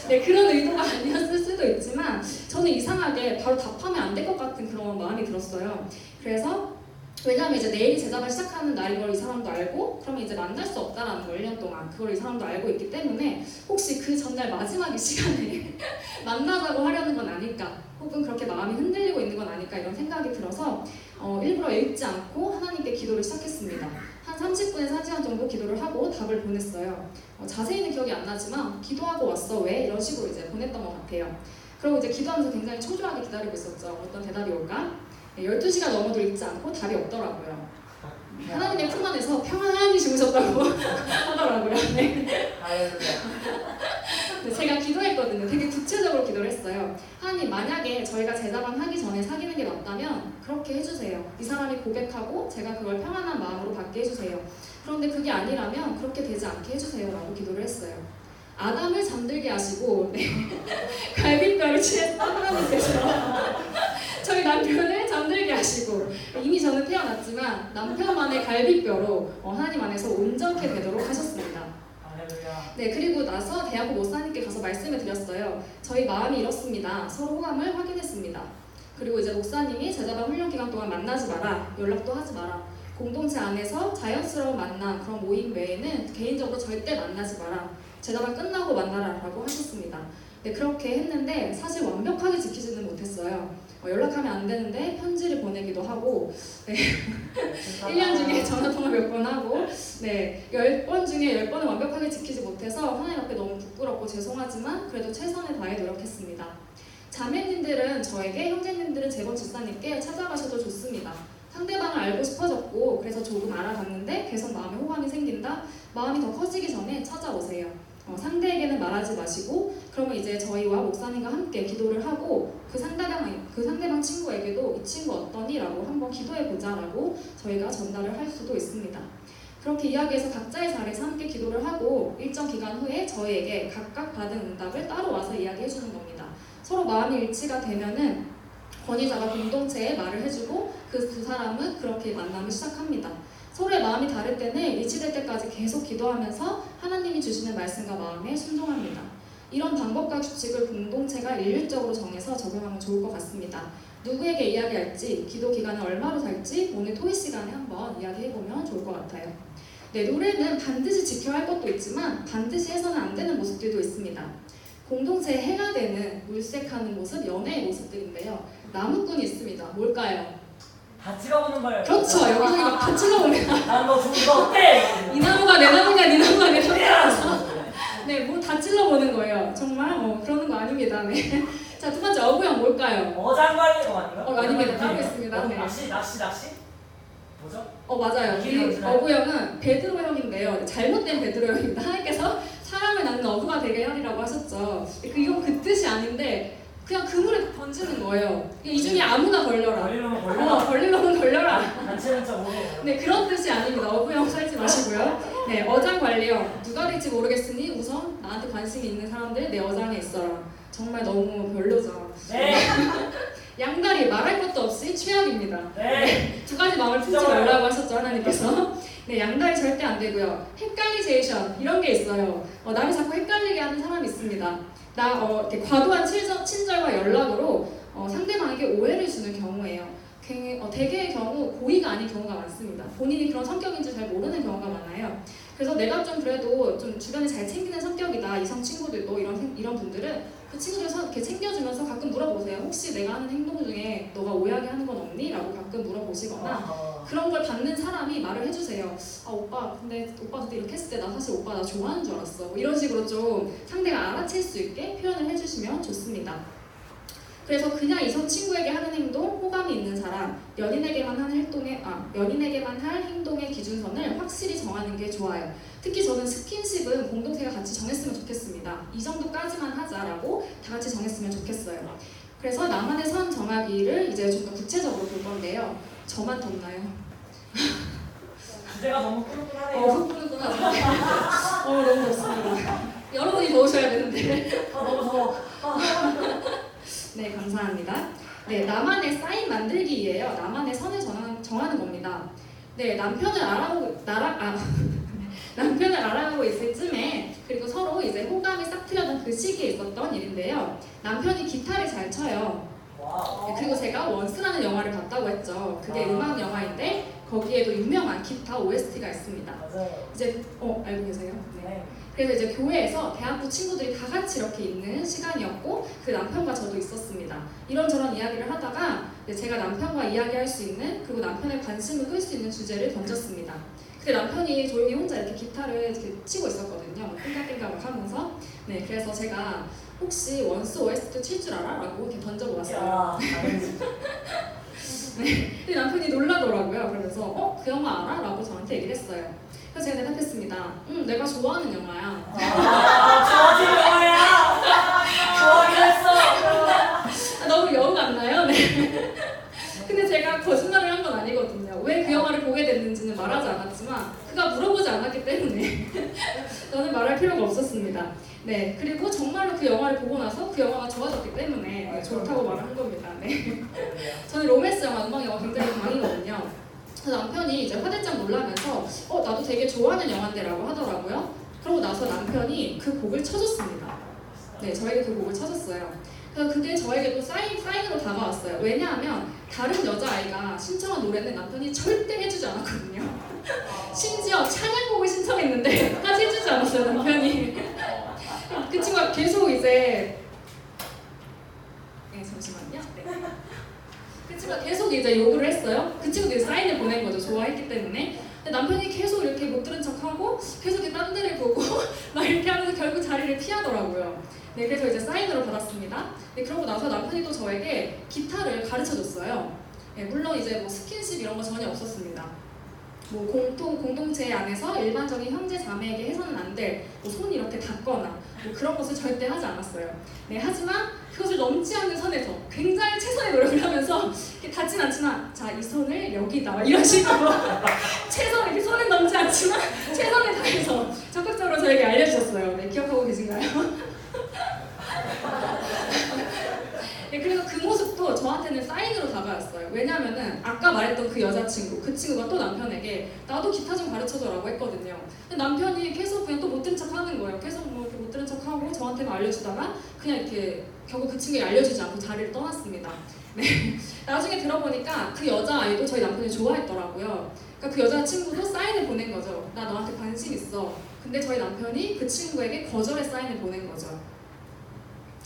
네, 그런 의도가 아니었을 수도 있지만 저는 이상하게 바로 답하면 안 될 것 같은 그런 마음이 들었어요. 그래서 왜냐하면 이제 내일이 제자반 시작하는 날인 걸 이 사람도 알고 그러면 이제 만날 수 없다라는 걸 1년 동안 그걸 이 사람도 알고 있기 때문에 혹시 그 전날 마지막 시간에 만나자고 하려는 건 아닐까, 혹은 그렇게 마음이 흔들리고 있는 건 아닐까 이런 생각이 들어서 일부러 읽지 않고 하나님께 기도를 시작했습니다. 한 30분에서 1시간 정도 기도를 하고 답을 보냈어요. 자세히는 기억이 안 나지만 기도하고 왔어 왜? 이런 식으로 이제 보냈던 것 같아요. 그리고 이제 기도하면서 굉장히 초조하게 기다리고 있었죠. 어떤 대답이 올까? 12시가 넘어도 읽지 않고 답이 없더라고요. 하나님의 품 안에서 평안히 주무셨다고 하더라고요. 네. 네, 제가 기도했거든요. 되게 구체적으로 기도를 했어요. 하나님, 만약에 저희가 제자반 하기 전에 사귀는 게 맞다면 그렇게 해주세요. 이 사람이 고백하고 제가 그걸 평안한 마음으로 받게 해주세요. 그런데 그게 아니라면 그렇게 되지 않게 해주세요 라고 기도를 했어요. 아담을 잠들게 하시고 갈빗뼈를 취했던 하나님께서 저희 남편을 잠들게 하시고 이미 저는 태어났지만 남편만의 갈빗뼈로 하나님 안에서 온전케 되도록 하셨습니다. 네, 그리고 나서 대학교 목사님께 가서 말씀을 드렸어요. 저희 마음이 이렇습니다. 서로 호감을 확인했습니다. 그리고 이제 목사님이 제자반 훈련 기간 동안 만나지 마라, 연락도 하지 마라, 공동체 안에서 자연스러운 만남, 그런 모임 외에는 개인적으로 절대 만나지 마라, 제자반 끝나고 만나라 라고 하셨습니다. 네, 그렇게 했는데 사실 완벽하게 지키지는 못했어요. 연락하면 안 되는데 편지를 보내기도 하고, 네. 1년 중에 전화통화 몇 번 하고, 네, 10번 중에 10번을 완벽하게 지키지 못해서 하나님 앞에 너무 부끄럽고 죄송하지만 그래도 최선을 다해 노력했습니다. 자매님들은 저에게, 형제님들은 재범 집사님께 찾아가셔도 좋습니다. 상대방을 알고 싶어졌고 그래서 조금 알아봤는데 계속 마음에 호감이 생긴다, 마음이 더 커지기 전에 찾아오세요. 상대에게는 말하지 마시고 그러면 이제 저희와 목사님과 함께 기도를 하고 그 상대방 친구에게도 이 친구 어떠니? 라고 한번 기도해보자 라고 저희가 전달을 할 수도 있습니다. 그렇게 이야기해서 각자의 자리에서 함께 기도를 하고 일정 기간 후에 저희에게 각각 받은 응답을 따로 와서 이야기해주는 겁니다. 서로 마음이 일치가 되면은 권위자가 공동체에 말을 해주고 그 두 사람은 그렇게 만남을 시작합니다. 서로의 마음이 다를 때는 일치될 때까지 계속 기도하면서 하나님이 주시는 말씀과 마음에 순종합니다. 이런 방법과 규칙을 공동체가 일률적으로 정해서 적용하면 좋을 것 같습니다. 누구에게 이야기할지, 기도 기간을 얼마로 살지 오늘 토의 시간에 한번 이야기해보면 좋을 것 같아요. 네, 노래는 반드시 지켜야 할 것도 있지만 반드시 해서는 안 되는 모습들도 있습니다. 공동체의 해가 되는 물색하는 모습, 연애의 모습들인데요. 나무꾼이 있습니다. 뭘까요? 다 찍어보는 거예요. 그렇죠. 여기저기 막 다 찔러봅니다. 난너 좋은 거 어때? 이 나무가 내 나무냐, 네 나무가 내 나무냐. 네, 뭐 다 찔러보는 거예요. 정말 그러는 거 아닙니다. 네. 자, 두 번째 어구형 뭘까요? 어장관이 아닌가? 아닙니다. 따로 있습니다. 네. 낚시? 뭐죠? 맞아요. 이 어구형은 베드로형인데요. 잘못된 베드로형입니다. 하나님께서 사람을 않는 어부가 되게하리라고 하셨죠. 이건 그 뜻이 아닌데 그냥 그물에 던지는 거예요. 이 중에 아무나 걸려라. 걸리면 걸려. 걸리면 걸려라. 단체는 좀 모르고. 네, 그런 뜻이 아닙니다. 어부형 살지 마시고요. 네, 어장관리형. 누가 될지 모르겠으니 우선 나한테 관심이 있는 사람들 내 어장에 있어라. 정말 너무 별로죠. 네. 양다리 말할 것도 없이 최악입니다. 네. 두 가지 마음을 품지 말라고 하셨죠, 하나님께서. 네, 양다리 절대 안 되고요. 헷갈리제이션 이런 게 있어요. 나를 자꾸 헷갈리게 하는 사람이 있습니다. 이렇게 과도한 친절과 연락으로 상대방에게 오해를 주는 경우예요. 대개의 경우 고의가 아닌 경우가 많습니다. 본인이 그런 성격인지 잘 모르는 경우가 많아요. 그래서 내가 좀 그래도 좀 주변에 잘 챙기는 성격이다. 이성 친구들도 이런 분들은 그 친구들 이렇게 챙겨주면서 가끔 물어보세요. 혹시 내가 하는 행동 중에 너가 오해하게 하는 건 없니? 라고 가끔 물어보시거나 그런 걸 받는 사람이 말을 해주세요. 아 오빠 근데 이렇게 했을 때 나 사실 오빠 나 좋아하는 줄 알았어. 뭐 이런 식으로 좀 상대가 알아챌 수 있게 표현을 해주시면 좋습니다. 그래서 그냥 이성 친구에게 하는 행동, 호감이 있는 사람, 연인에게만 할 행동의 기준선을 확실히 정하는 게 좋아요. 특히 저는 스킨십은 공동체가 같이 정했으면 좋겠습니다. 이 정도까지만 하자라고 다 같이 정했으면 좋겠어요. 그래서 나만의 선 정하기를 이제 좀 더 구체적으로 볼 건데요. 저만 덥나요? 주제가 너무 끈끈하네요. 훅 너무 덥습니다. 여러분이 더우셔야 되는데. 너무 더워. 네, 감사합니다. 네, 나만의 사인 만들기예요. 나만의 선을 정하는 겁니다. 네, 남편을 알아가고 있을 쯤에 그리고 서로 이제 호감이 싹 트려던 그 시기에 있었던 일인데요. 남편이 기타를 잘 쳐요. 와우. 네, 그리고 제가 원스라는 영화를 봤다고 했죠. 그게 음악 영화인데 거기에도 유명한 기타 OST가 있습니다. 맞아요. 이제 알고 계세요? 네. 네. 그래서 이제 교회에서 대학부 친구들이 다 같이 이렇게 있는 시간이었고 그 남편과 저도 있었습니다. 이런저런 이야기를 하다가 제가 남편과 이야기할 수 있는 그리고 남편의 관심을 끌 수 있는 주제를 던졌습니다. 근데 남편이 조용히 혼자 이렇게 기타를 이렇게 치고 있었거든요. 띵가띵가 막 하면서. 네, 그래서 제가 혹시 원스 OST 칠 줄 알아? 라고 이렇게 던져보았어요. 야, 당연히. 네, 근데 남편이 놀라더라고요. 그러면서 그 영화 알아? 라고 저한테 얘기를 했어요. 그래서 제가 대답했습니다. 내가 좋아하는 영화야. 좋아진 영화야. 좋아하긴 했어. 너무 여우 같나요? 네. 근데 제가 거짓말을 한 건 아니거든요. 왜 그 영화를 보게 됐는지는 말하지 않았지만 그가 물어보지 않았기 때문에 저는 말할 필요가 없었습니다. 네, 그리고 정말로 그 영화를 보고 나서 그 영화가 좋아졌기 때문에 좋다고 말한 겁니다. 네. 저는 로맨스 영화, 음악 영화 굉장히 광이거든요. 그래서 남편이 이제 화들짝 놀라면서 나도 되게 좋아하는 영화인데 라고 하더라고요. 그러고 나서 남편이 그 곡을 쳐줬습니다. 네, 저에게 그 곡을 쳐줬어요. 그래서 그게 저에게도 사인으로 다가왔어요. 왜냐하면 다른 여자아이가 신청한 노래는 남편이 절대 해주지 않았거든요. 심지어 찬양곡을 신청했는데 하지 해주지 않았어요, 남편이. 그 친구가 계속 이제 잠시만요. 네. 그 친구가 계속 이제 요구를 했어요. 그 친구도 사인을 보낸 거죠. 좋아했기 때문에. 근데 남편이 계속 이렇게 못 들은 척하고 계속 이렇게 딴 데를 보고 막 이렇게 하면서 결국 자리를 피하더라고요. 네, 그래서 이제 사인으로 받았습니다. 네, 그러고 나서 남편이 또 저에게 기타를 가르쳐줬어요. 네, 물론 이제 뭐 스킨십 이런 거 전혀 없었습니다. 뭐 공동체 안에서 일반적인 형제 자매에게 해서는 안 될 손 이렇게 닿거나 뭐 그런 것을 절대 하지 않았어요. 네, 하지만 그것을 넘지 않는 선에서 굉장히 최선의 노력을 하면서 이렇게 닿진 않지만 자, 이 손을 여기다 이런 식으로 이렇게 손은 넘지 않지만 최선을 다해서 적극적으로 저에게 알려주셨어요. 네, 기억하고 계신가요? 네, 그래서 그 모습도 저한테는 사인으로 다가왔어요. 왜냐면은 아까 말했던 그 여자친구, 그 친구가 또 남편에게 나도 기타 좀 가르쳐줘라고 했거든요. 근데 남편이 계속 그냥 또 못 들은 척 하는 거예요. 계속 뭐 이렇게 못 들은 척 하고 저한테만 알려주다가 그냥 이렇게 결국 그 친구에게 알려주지 않고 자리를 떠났습니다. 네. 나중에 들어보니까 그 여자아이도 저희 남편이 좋아했더라고요. 그러니까 그 여자친구도 사인을 보낸 거죠. 나 너한테 관심 있어. 근데 저희 남편이 그 친구에게 거절의 사인을 보낸 거죠.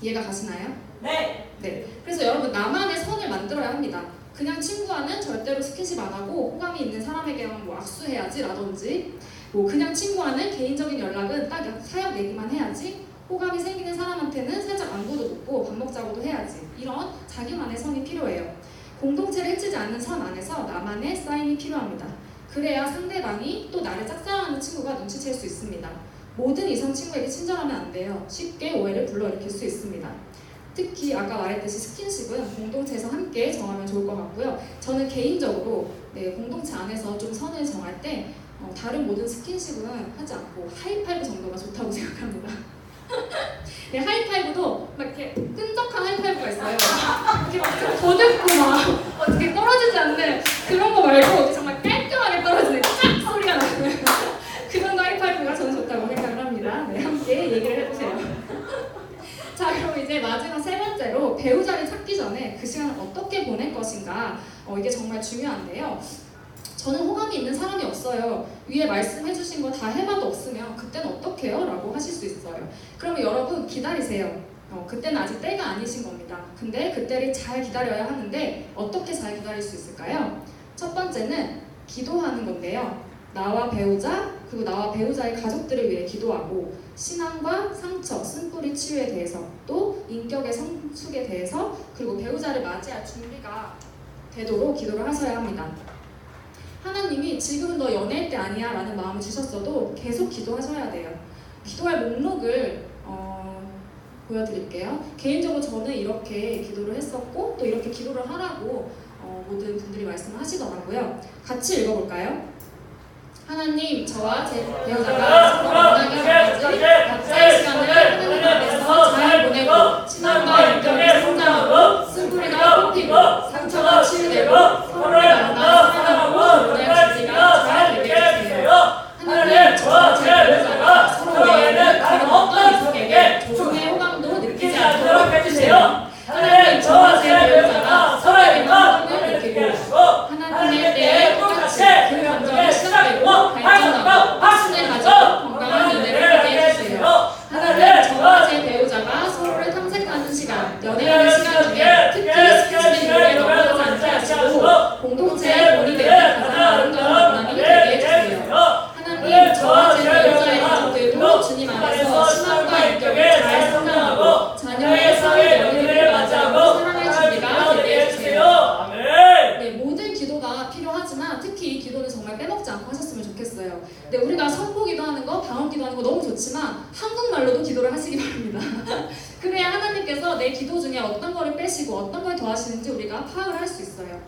이해가 가시나요? 네. 네. 그래서 여러분 나만의 선을 만들어야 합니다. 그냥 친구와는 절대로 스킨십 안 하고 호감이 있는 사람에게만 뭐 악수해야지 라든지 뭐 그냥 친구와는 개인적인 연락은 딱 사역 내기만 해야지 호감이 생기는 사람한테는 살짝 안부도 묻고 밥 먹자고도 해야지 이런 자기만의 선이 필요해요. 공동체를 해치지 않는 선 안에서 나만의 사인이 필요합니다. 그래야 상대방이 또 나를 짝사랑하는 친구가 눈치챌 수 있습니다. 모든 이성 친구에게 친절하면 안 돼요. 쉽게 오해를 불러일으킬 수 있습니다. 특히 아까 말했듯이 스킨십은 공동체에서 함께 정하면 좋을 것 같고요. 저는 개인적으로 공동체 안에서 좀 선을 정할 때 다른 모든 스킨십은 하지 않고 하이파이브 정도가 좋다고 생각합니다. 네, 하이파이브도 막 이렇게 끈적한 하이파이브가 있어요. 이렇게 막 더듬고 막 어떻게 떨어지지 않는 그런 거 말고 정말 깔끔하게 떨어지는 짝 소리가 나는 그런 하이파이브가 저는 좋다고 생각을 합니다. 네, 함께 얘기를 해보세요. 자, 그럼 이제 마지막 세 번째로 배우자를 찾기 전에 그 시간을 어떻게 보낼 것인가, 이게 정말 중요한데요. 저는 호감이 있는 사람이 없어요. 위에 말씀해주신 거 다 해봐도 없으면 그때는 어떡해요? 라고 하실 수 있어요. 그러면 여러분 기다리세요. 그때는 아직 때가 아니신 겁니다. 근데 그때를 잘 기다려야 하는데 어떻게 잘 기다릴 수 있을까요? 첫 번째는 기도하는 건데요. 나와 배우자, 그리고 나와 배우자의 가족들을 위해 기도하고 신앙과 상처, 쓴뿌리 치유에 대해서 또 인격의 성숙에 대해서 그리고 배우자를 맞이할 준비가 되도록 기도를 하셔야 합니다. 하나님이 지금은 너 연애할 때 아니야 라는 마음을 주셨어도 계속 기도하셔야 돼요. 기도할 목록을 보여드릴게요. 개인적으로 저는 이렇게 기도를 했었고 또 이렇게 기도를 하라고 모든 분들이 말씀을 하시더라고요. 같이 읽어볼까요? 하나님, 저와 제 배우자가 서로 만나기 전까지 각자의 시간을 하나님 앞에서 잘 보내고 신앙과 인격의 성장하고 쓴뿌리가 뽑히고 상처가 치유되고 서로를 만나 사랑하고 보낼 준비가 잘 되게 해주세요. 하나님, 저와 제 배우자가 서로 외에는 다른 어떤 이성에게 조금의 호감도 느끼지 않도록 해주세요. 하나님, 저와 제 배우자가 서로에게만 호감을 느끼고 하나님의 때에 똑같이 그 감정이 시작되고 발전하고 확신을 가지고 건강한 연애를 하게 해주세요. 하나님, 저와 제 배우자가 서로를 탐색하는 시간, 연애하는 시간 중에 특히 스킨십의 유래를 넘어가지 않게 하시고 공동체의 본이 되는 가장 아름다운 만남이 되게 해주세요. 하나님, 저와 제 배우자의 가족들도 주님 안에서 신앙과 인격을 잘 성장하고 자녀의 사회 연애를 맞이하고 사랑할 준비가 되게 해주세요. 네, 모든 기도가 필요하지만 특히 이 기도는 정말 빼먹지 않고 하셨으면 좋겠어요. 네, 우리가 선포기도 하는 거, 방언기도 하는 거 너무 좋지만 한국말로도 기도를 하시기 바랍니다. 그래야 하나님께서 내 기도 중에 어떤 거를 빼시고 어떤 걸 더하시는지 우리가 파악을 할 수 있어요.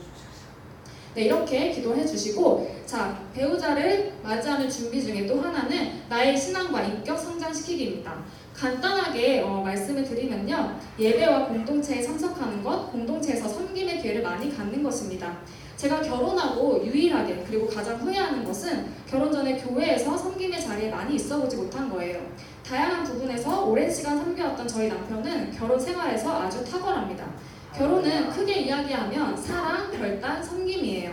네, 이렇게 기도해 주시고, 자, 배우자를 맞이하는 준비 중에 또 하나는 나의 신앙과 인격 성장시키기입니다. 간단하게 말씀을 드리면요, 예배와 공동체에 참석하는 것, 공동체에서 섬김의 기회를 많이 갖는 것입니다. 제가 결혼하고 유일하게 그리고 가장 후회하는 것은 결혼 전에 교회에서 섬김의 자리에 많이 있어보지 못한 거예요. 다양한 부분에서 오랜 시간 섬겨왔던 저희 남편은 결혼 생활에서 아주 탁월합니다. 결혼은 크게 이야기하면 사랑, 결단, 섬김이에요.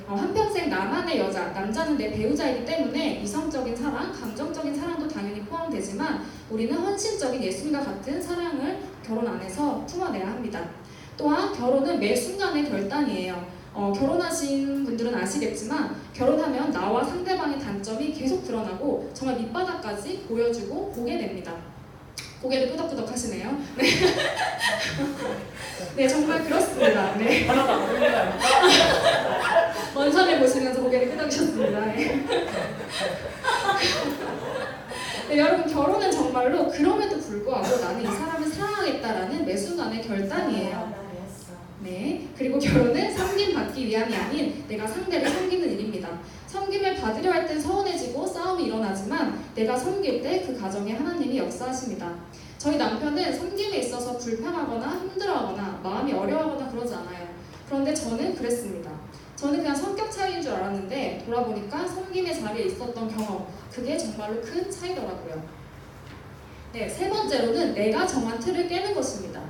한평생 나만의 여자, 남자는 내 배우자이기 때문에 이성적인 사랑, 감정적인 사랑도 당연히 포함되지만 우리는 헌신적인 예수님과 같은 사랑을 결혼 안에서 품어내야 합니다. 또한 결혼은 매 순간의 결단이에요. 결혼하신 분들은 아시겠지만 결혼하면 나와 상대방의 단점이 계속 드러나고 정말 밑바닥까지 보여주고 보게 됩니다. 고개를 끄덕끄덕 하시네요. 네. 네, 정말 그렇습니다. 네. 하나도 안 보이는 거 아닙니까? 원산을 보시면서 고개를 끄덕이셨습니다. 네. 네, 여러분, 결혼은 정말로 그럼에도 불구하고 나는 이 사람을 사랑하겠다라는 매 순간의 결단이에요. 네, 그리고 결혼은 섬김받기 위함이 아닌 내가 상대를 섬기는 일입니다. 섬김을 받으려 할 땐 서운해지고 싸움이 일어나지만 내가 섬길 때 그 가정에 하나님이 역사하십니다. 저희 남편은 섬김에 있어서 불평하거나 힘들어하거나 마음이 어려워하거나 그러지 않아요. 그런데 저는 그랬습니다. 저는 그냥 성격 차이인 줄 알았는데 돌아보니까 섬김의 자리에 있었던 경험, 그게 정말로 큰 차이더라고요. 네, 세 번째로는 내가 정한 틀을 깨는 것입니다.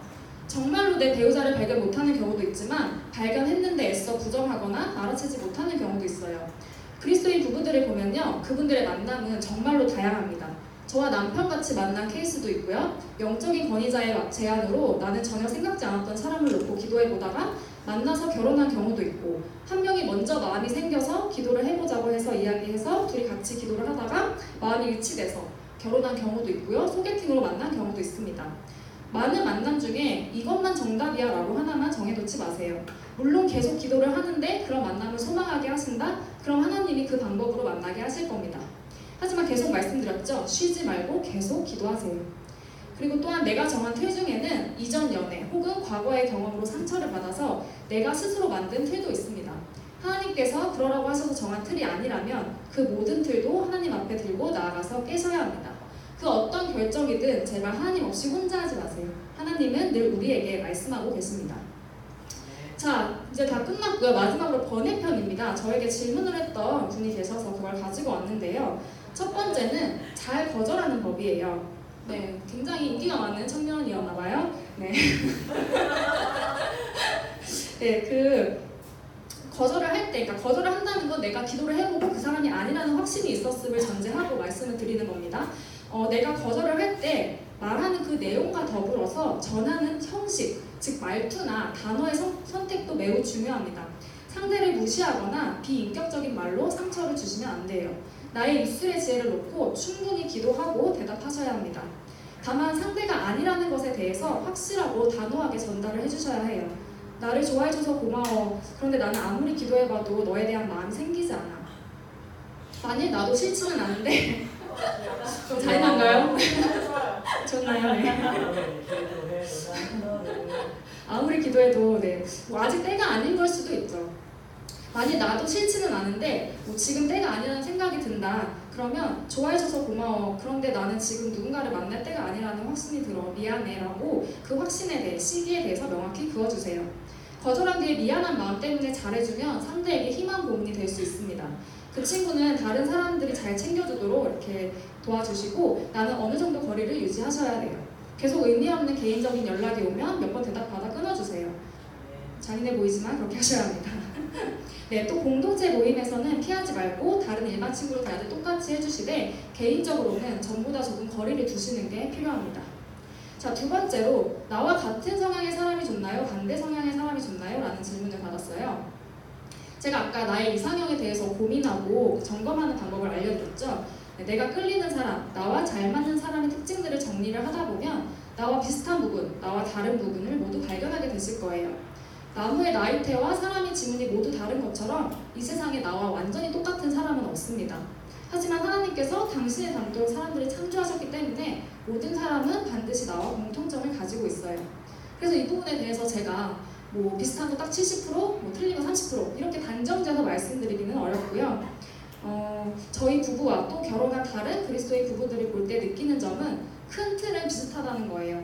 정말로 내 배우자를 발견 못하는 경우도 있지만 발견했는데 애써 부정하거나 알아채지 못하는 경우도 있어요. 그리스도인 부부들을 보면요, 그분들의 만남은 정말로 다양합니다. 저와 남편같이 만난 케이스도 있고요. 영적인 권위자의 제안으로 나는 전혀 생각지 않았던 사람을 놓고 기도해보다가 만나서 결혼한 경우도 있고, 한 명이 먼저 마음이 생겨서 기도를 해보자고 해서 이야기해서 둘이 같이 기도를 하다가 마음이 일치돼서 결혼한 경우도 있고요. 소개팅으로 만난 경우도 있습니다. 많은 만남 중에 이것만 정답이야 라고 하나만 정해놓지 마세요. 물론 계속 기도를 하는데 그런 만남을 소망하게 하신다? 그럼 하나님이 그 방법으로 만나게 하실 겁니다. 하지만 계속 말씀드렸죠. 쉬지 말고 계속 기도하세요. 그리고 또한 내가 정한 틀 중에는 이전 연애 혹은 과거의 경험으로 상처를 받아서 내가 스스로 만든 틀도 있습니다. 하나님께서 그러라고 하셔서 정한 틀이 아니라면 그 모든 틀도 하나님 앞에 들고 나아가서 깨셔야 합니다. 그 어떤 결정이든 제발 하나님 없이 혼자 하지 마세요. 하나님은 늘 우리에게 말씀하고 계십니다. 자, 이제 다 끝났고요. 마지막으로 번외편입니다. 저에게 질문을 했던 분이 계셔서 그걸 가지고 왔는데요. 첫 번째는 잘 거절하는 법이에요. 네, 굉장히 인기가 많은 청년이었나 봐요. 네. 네, 거절을 할 때, 그러니까 거절을 한다는 건 내가 기도를 해보고 그 사람이 아니라는 확신이 있었음을 전제하고 말씀을 드리는 겁니다. 내가 거절을 할 때 말하는 그 내용과 더불어서 전하는 형식, 즉 말투나 단어의 선택도 매우 중요합니다. 상대를 무시하거나 비인격적인 말로 상처를 주시면 안 돼요. 나의 입술의 지혜를 놓고 충분히 기도하고 대답하셔야 합니다. 다만 상대가 아니라는 것에 대해서 확실하고 단호하게 전달을 해주셔야 해요. 나를 좋아해줘서 고마워. 그런데 나는 아무리 기도해봐도 너에 대한 마음이 생기지 않아. 만일 나도 싫지는 않은데 좀 잔인한가요? 좋나요? 네. 아무리 기도해도 네. 아직 때가 아닌 걸 수도 있죠. 만일 나도 싫지는 않은데 지금 때가 아니라는 생각이 든다. 그러면 좋아해줘서 고마워. 그런데 나는 지금 누군가를 만날 때가 아니라는 확신이 들어. 미안해 라고 그 확신에 대해 시기에 대해서 명확히 그어주세요. 거절한 뒤에 미안한 마음 때문에 잘해주면 상대에게 희망 고문이 될 수 있습니다. 그 친구는 다른 사람들이 잘 챙겨주도록 이렇게 도와주시고 나는 어느 정도 거리를 유지하셔야 돼요. 계속 의미 없는 개인적인 연락이 오면 몇 번 대답받아 끊어주세요. 잔인해 보이지만 그렇게 하셔야 합니다. 네, 또 공동체 모임에서는 피하지 말고 다른 일반 친구를 다들 똑같이 해주시되 개인적으로는 전보다 조금 거리를 두시는 게 필요합니다. 자, 두 번째로 나와 같은 성향의 사람이 좋나요? 반대 성향의 사람이 좋나요? 라는 질문을 받았어요. 제가 아까 나의 이상형에 대해서 고민하고 점검하는 방법을 알려드렸죠. 네, 내가 끌리는 사람, 나와 잘 맞는 사람의 특징들을 정리를 하다 보면 나와 비슷한 부분, 나와 다른 부분을 모두 발견하게 되실 거예요. 나무의 나이테와 사람의 지문이 모두 다른 것처럼 이 세상에 나와 완전히 똑같은 사람은 없습니다. 하지만 하나님께서 당신의 닮도록 사람들을 창조하셨기 때문에 모든 사람은 반드시 나와 공통점을 가지고 있어요. 그래서 이 부분에 대해서 제가 비슷한 거 딱 70%, 틀린 거 30% 이렇게 단정지어서 말씀드리기는 어렵고요. 저희 부부와 또 결혼한 다른 그리스도의 부부들을 볼 때 느끼는 점은 큰 틀은 비슷하다는 거예요.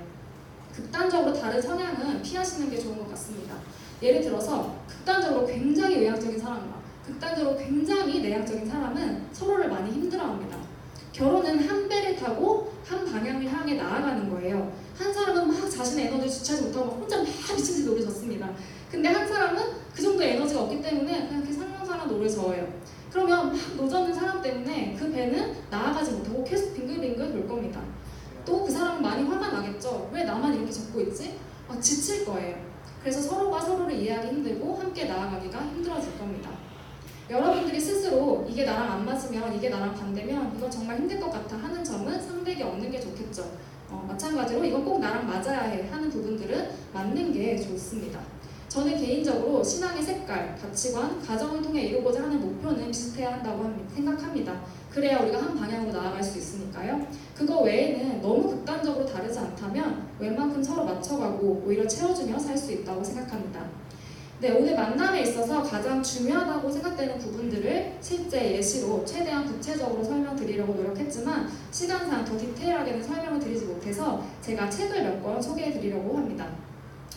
극단적으로 다른 성향은 피하시는 게 좋은 것 같습니다. 예를 들어서 극단적으로 굉장히 외향적인 사람과 극단적으로 굉장히 내향적인 사람은 서로를 많이 힘들어합니다. 결혼은 한 배를 타고 한 방향을 향해 나아가는 거예요. 한 사람은 막 자신의 에너지를 주체하지 못하고 혼자 막 미친 듯이 노래 졌습니다. 근데 한 사람은 그 정도 에너지가 없기 때문에 그냥 이렇게 살랑살랑 노래 져요. 그러면 막 노젓는 사람 때문에 그 배는 나아가지 못하고 계속 빙글빙글 돌 겁니다. 또 그 사람은 많이 화가 나겠죠. 왜 나만 이렇게 젖고 있지? 지칠 거예요. 그래서 서로가 서로를 이해하기 힘들고 함께 나아가기가 힘들어질 겁니다. 여러분들이 스스로 이게 나랑 안 맞으면 이게 나랑 반대면 이건 정말 힘들 것 같아 하는 점은 상대에게 없는 게 좋겠죠. 마찬가지로 이건 꼭 나랑 맞아야 해 하는 부분들은 맞는 게 좋습니다. 저는 개인적으로 신앙의 색깔, 가치관, 가정을 통해 이루고자 하는 목표는 비슷해야 한다고 생각합니다. 그래야 우리가 한 방향으로 나아갈 수 있으니까요. 그거 외에는 너무 극단적으로 다르지 않다면 웬만큼 서로 맞춰가고 오히려 채워주며 살 수 있다고 생각합니다. 네, 오늘 만남에 있어서 가장 중요하다고 생각되는 부분들을 실제 예시로 최대한 구체적으로 설명드리려고 노력했지만 시간상 더 디테일하게는 설명을 드리지 못해서 제가 책을 몇 권 소개해드리려고 합니다.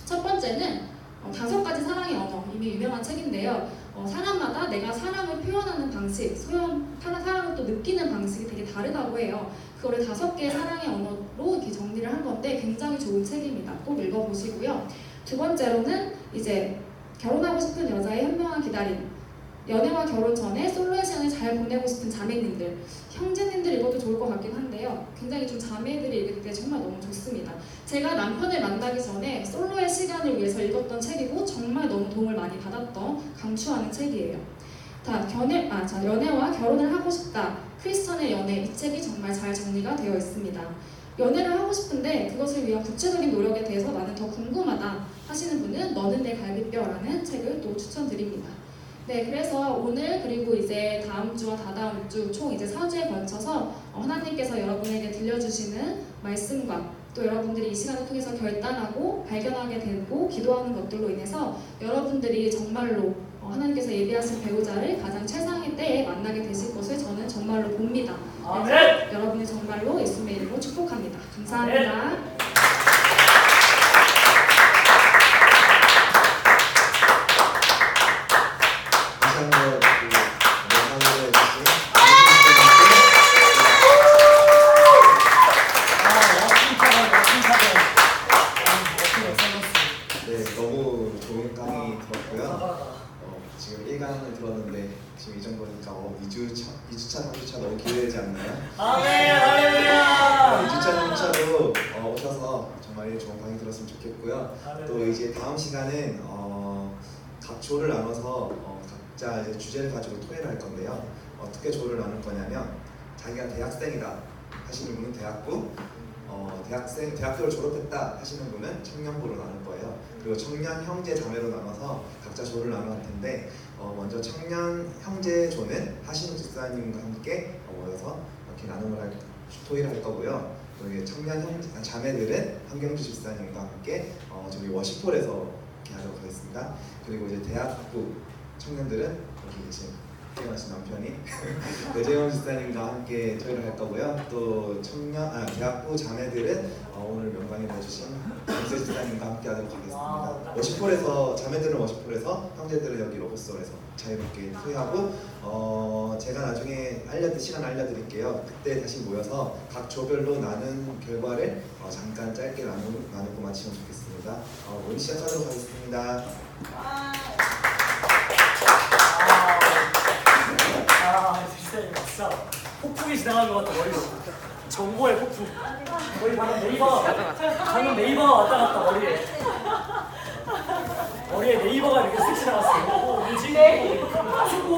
첫 번째는 5가지 사랑의 언어, 이미 유명한 책인데요. 사람마다 내가 사랑을 표현하는 방식, 사랑을 또 느끼는 방식이 되게 다르다고 해요. 그거를 5개의 사랑의 언어로 이렇게 정리를 한 건데 굉장히 좋은 책입니다. 꼭 읽어보시고요. 두 번째로는 이제 결혼하고 싶은 여자의 현명한 기다림, 연애와 결혼 전에 솔로의 시간을 잘 보내고 싶은 자매님들, 형제님들 읽어도 좋을 것 같긴 한데요. 굉장히 좀 자매들이 읽을 때 정말 너무 좋습니다. 제가 남편을 만나기 전에 솔로의 시간을 위해서 읽었던 책이고 정말 너무 도움을 많이 받았던 강추하는 책이에요. 연애와 결혼을 하고 싶다. 크리스천의 연애 이 책이 정말 잘 정리가 되어 있습니다. 연애를 하고 싶은데 그것을 위한 구체적인 노력에 대해서 나는 더 궁금하다 하시는 분은 너는 내 갈비뼈라는 책을 또 추천드립니다. 네, 그래서 오늘 그리고 이제 다음 주와 다다음 주 총 이제 4주에 걸쳐서 하나님께서 여러분에게 들려주시는 말씀과 또 여러분들이 이 시간을 통해서 결단하고 발견하게 되고 기도하는 것들로 인해서 여러분들이 정말로 하나님께서 예비하신 배우자를 가장 최상의 때에 만나게 되실 것을 저는 정말로 봅니다. 아멘. 여러분을 정말로 예수님의 이름으로 축복합니다. 감사합니다. 다시 한번 영상으로 해주신 네, 너무 좋은 강의 들었고요. 지금 1강을 들었는데 지금 이전 보니까 2주차, 3주차 너무 기대되지 않나요? 아멘. 할렐루야. 2주차, 3주차도 오셔서 정말 좋은 강의 들었으면 좋겠고요. 또 이제 다음 시간은 각 조를 나눠서 각자 이제 주제를 가지고 토의를 할 건데요. 어떻게 조를 나눌 거냐면 자기가 대학생이다 하시는 분은 대학부, 대학교를 졸업했다 하시는 분은 청년부로 나눌 거예요. 그리고 청년 형제 자매로 나눠서 각자 조를 나눌 텐데 먼저 청년 형제 조는 하시는 집사님과 함께 모여서 이렇게 토의를 할 거고요. 그리고 청년 자매들은 한경주 집사님과 함께 저기 워시폴에서 이렇게 하도록 하겠습니다. 그리고 이제 대학부 청년들은 여기 계신 태어나신 남편이 배재원 집사님과 함께 토의를 할 거고요. 또 대학부 자매들은 오늘 명강에 해주신 김세 집사님과 함께 하도록 하겠습니다. 워시폴에서 자매들은 워시폴에서 형제들은 여기 로봇솔에서 자유롭게 토의하고 제가 나중에 시간 알려드릴게요. 그때 다시 모여서 각 조별로 나눈 결과를 잠깐 짧게 나누고 마치면 좋겠습니다. 오늘 시작하도록 하겠습니다. 진짜 폭풍이 지나간 것 같아. 머리로 정보의 폭풍. 거의 방금 네이버가 왔다 갔다 머리에 네이버가 이렇게 쓱 지나갔어. 뭐지? 수고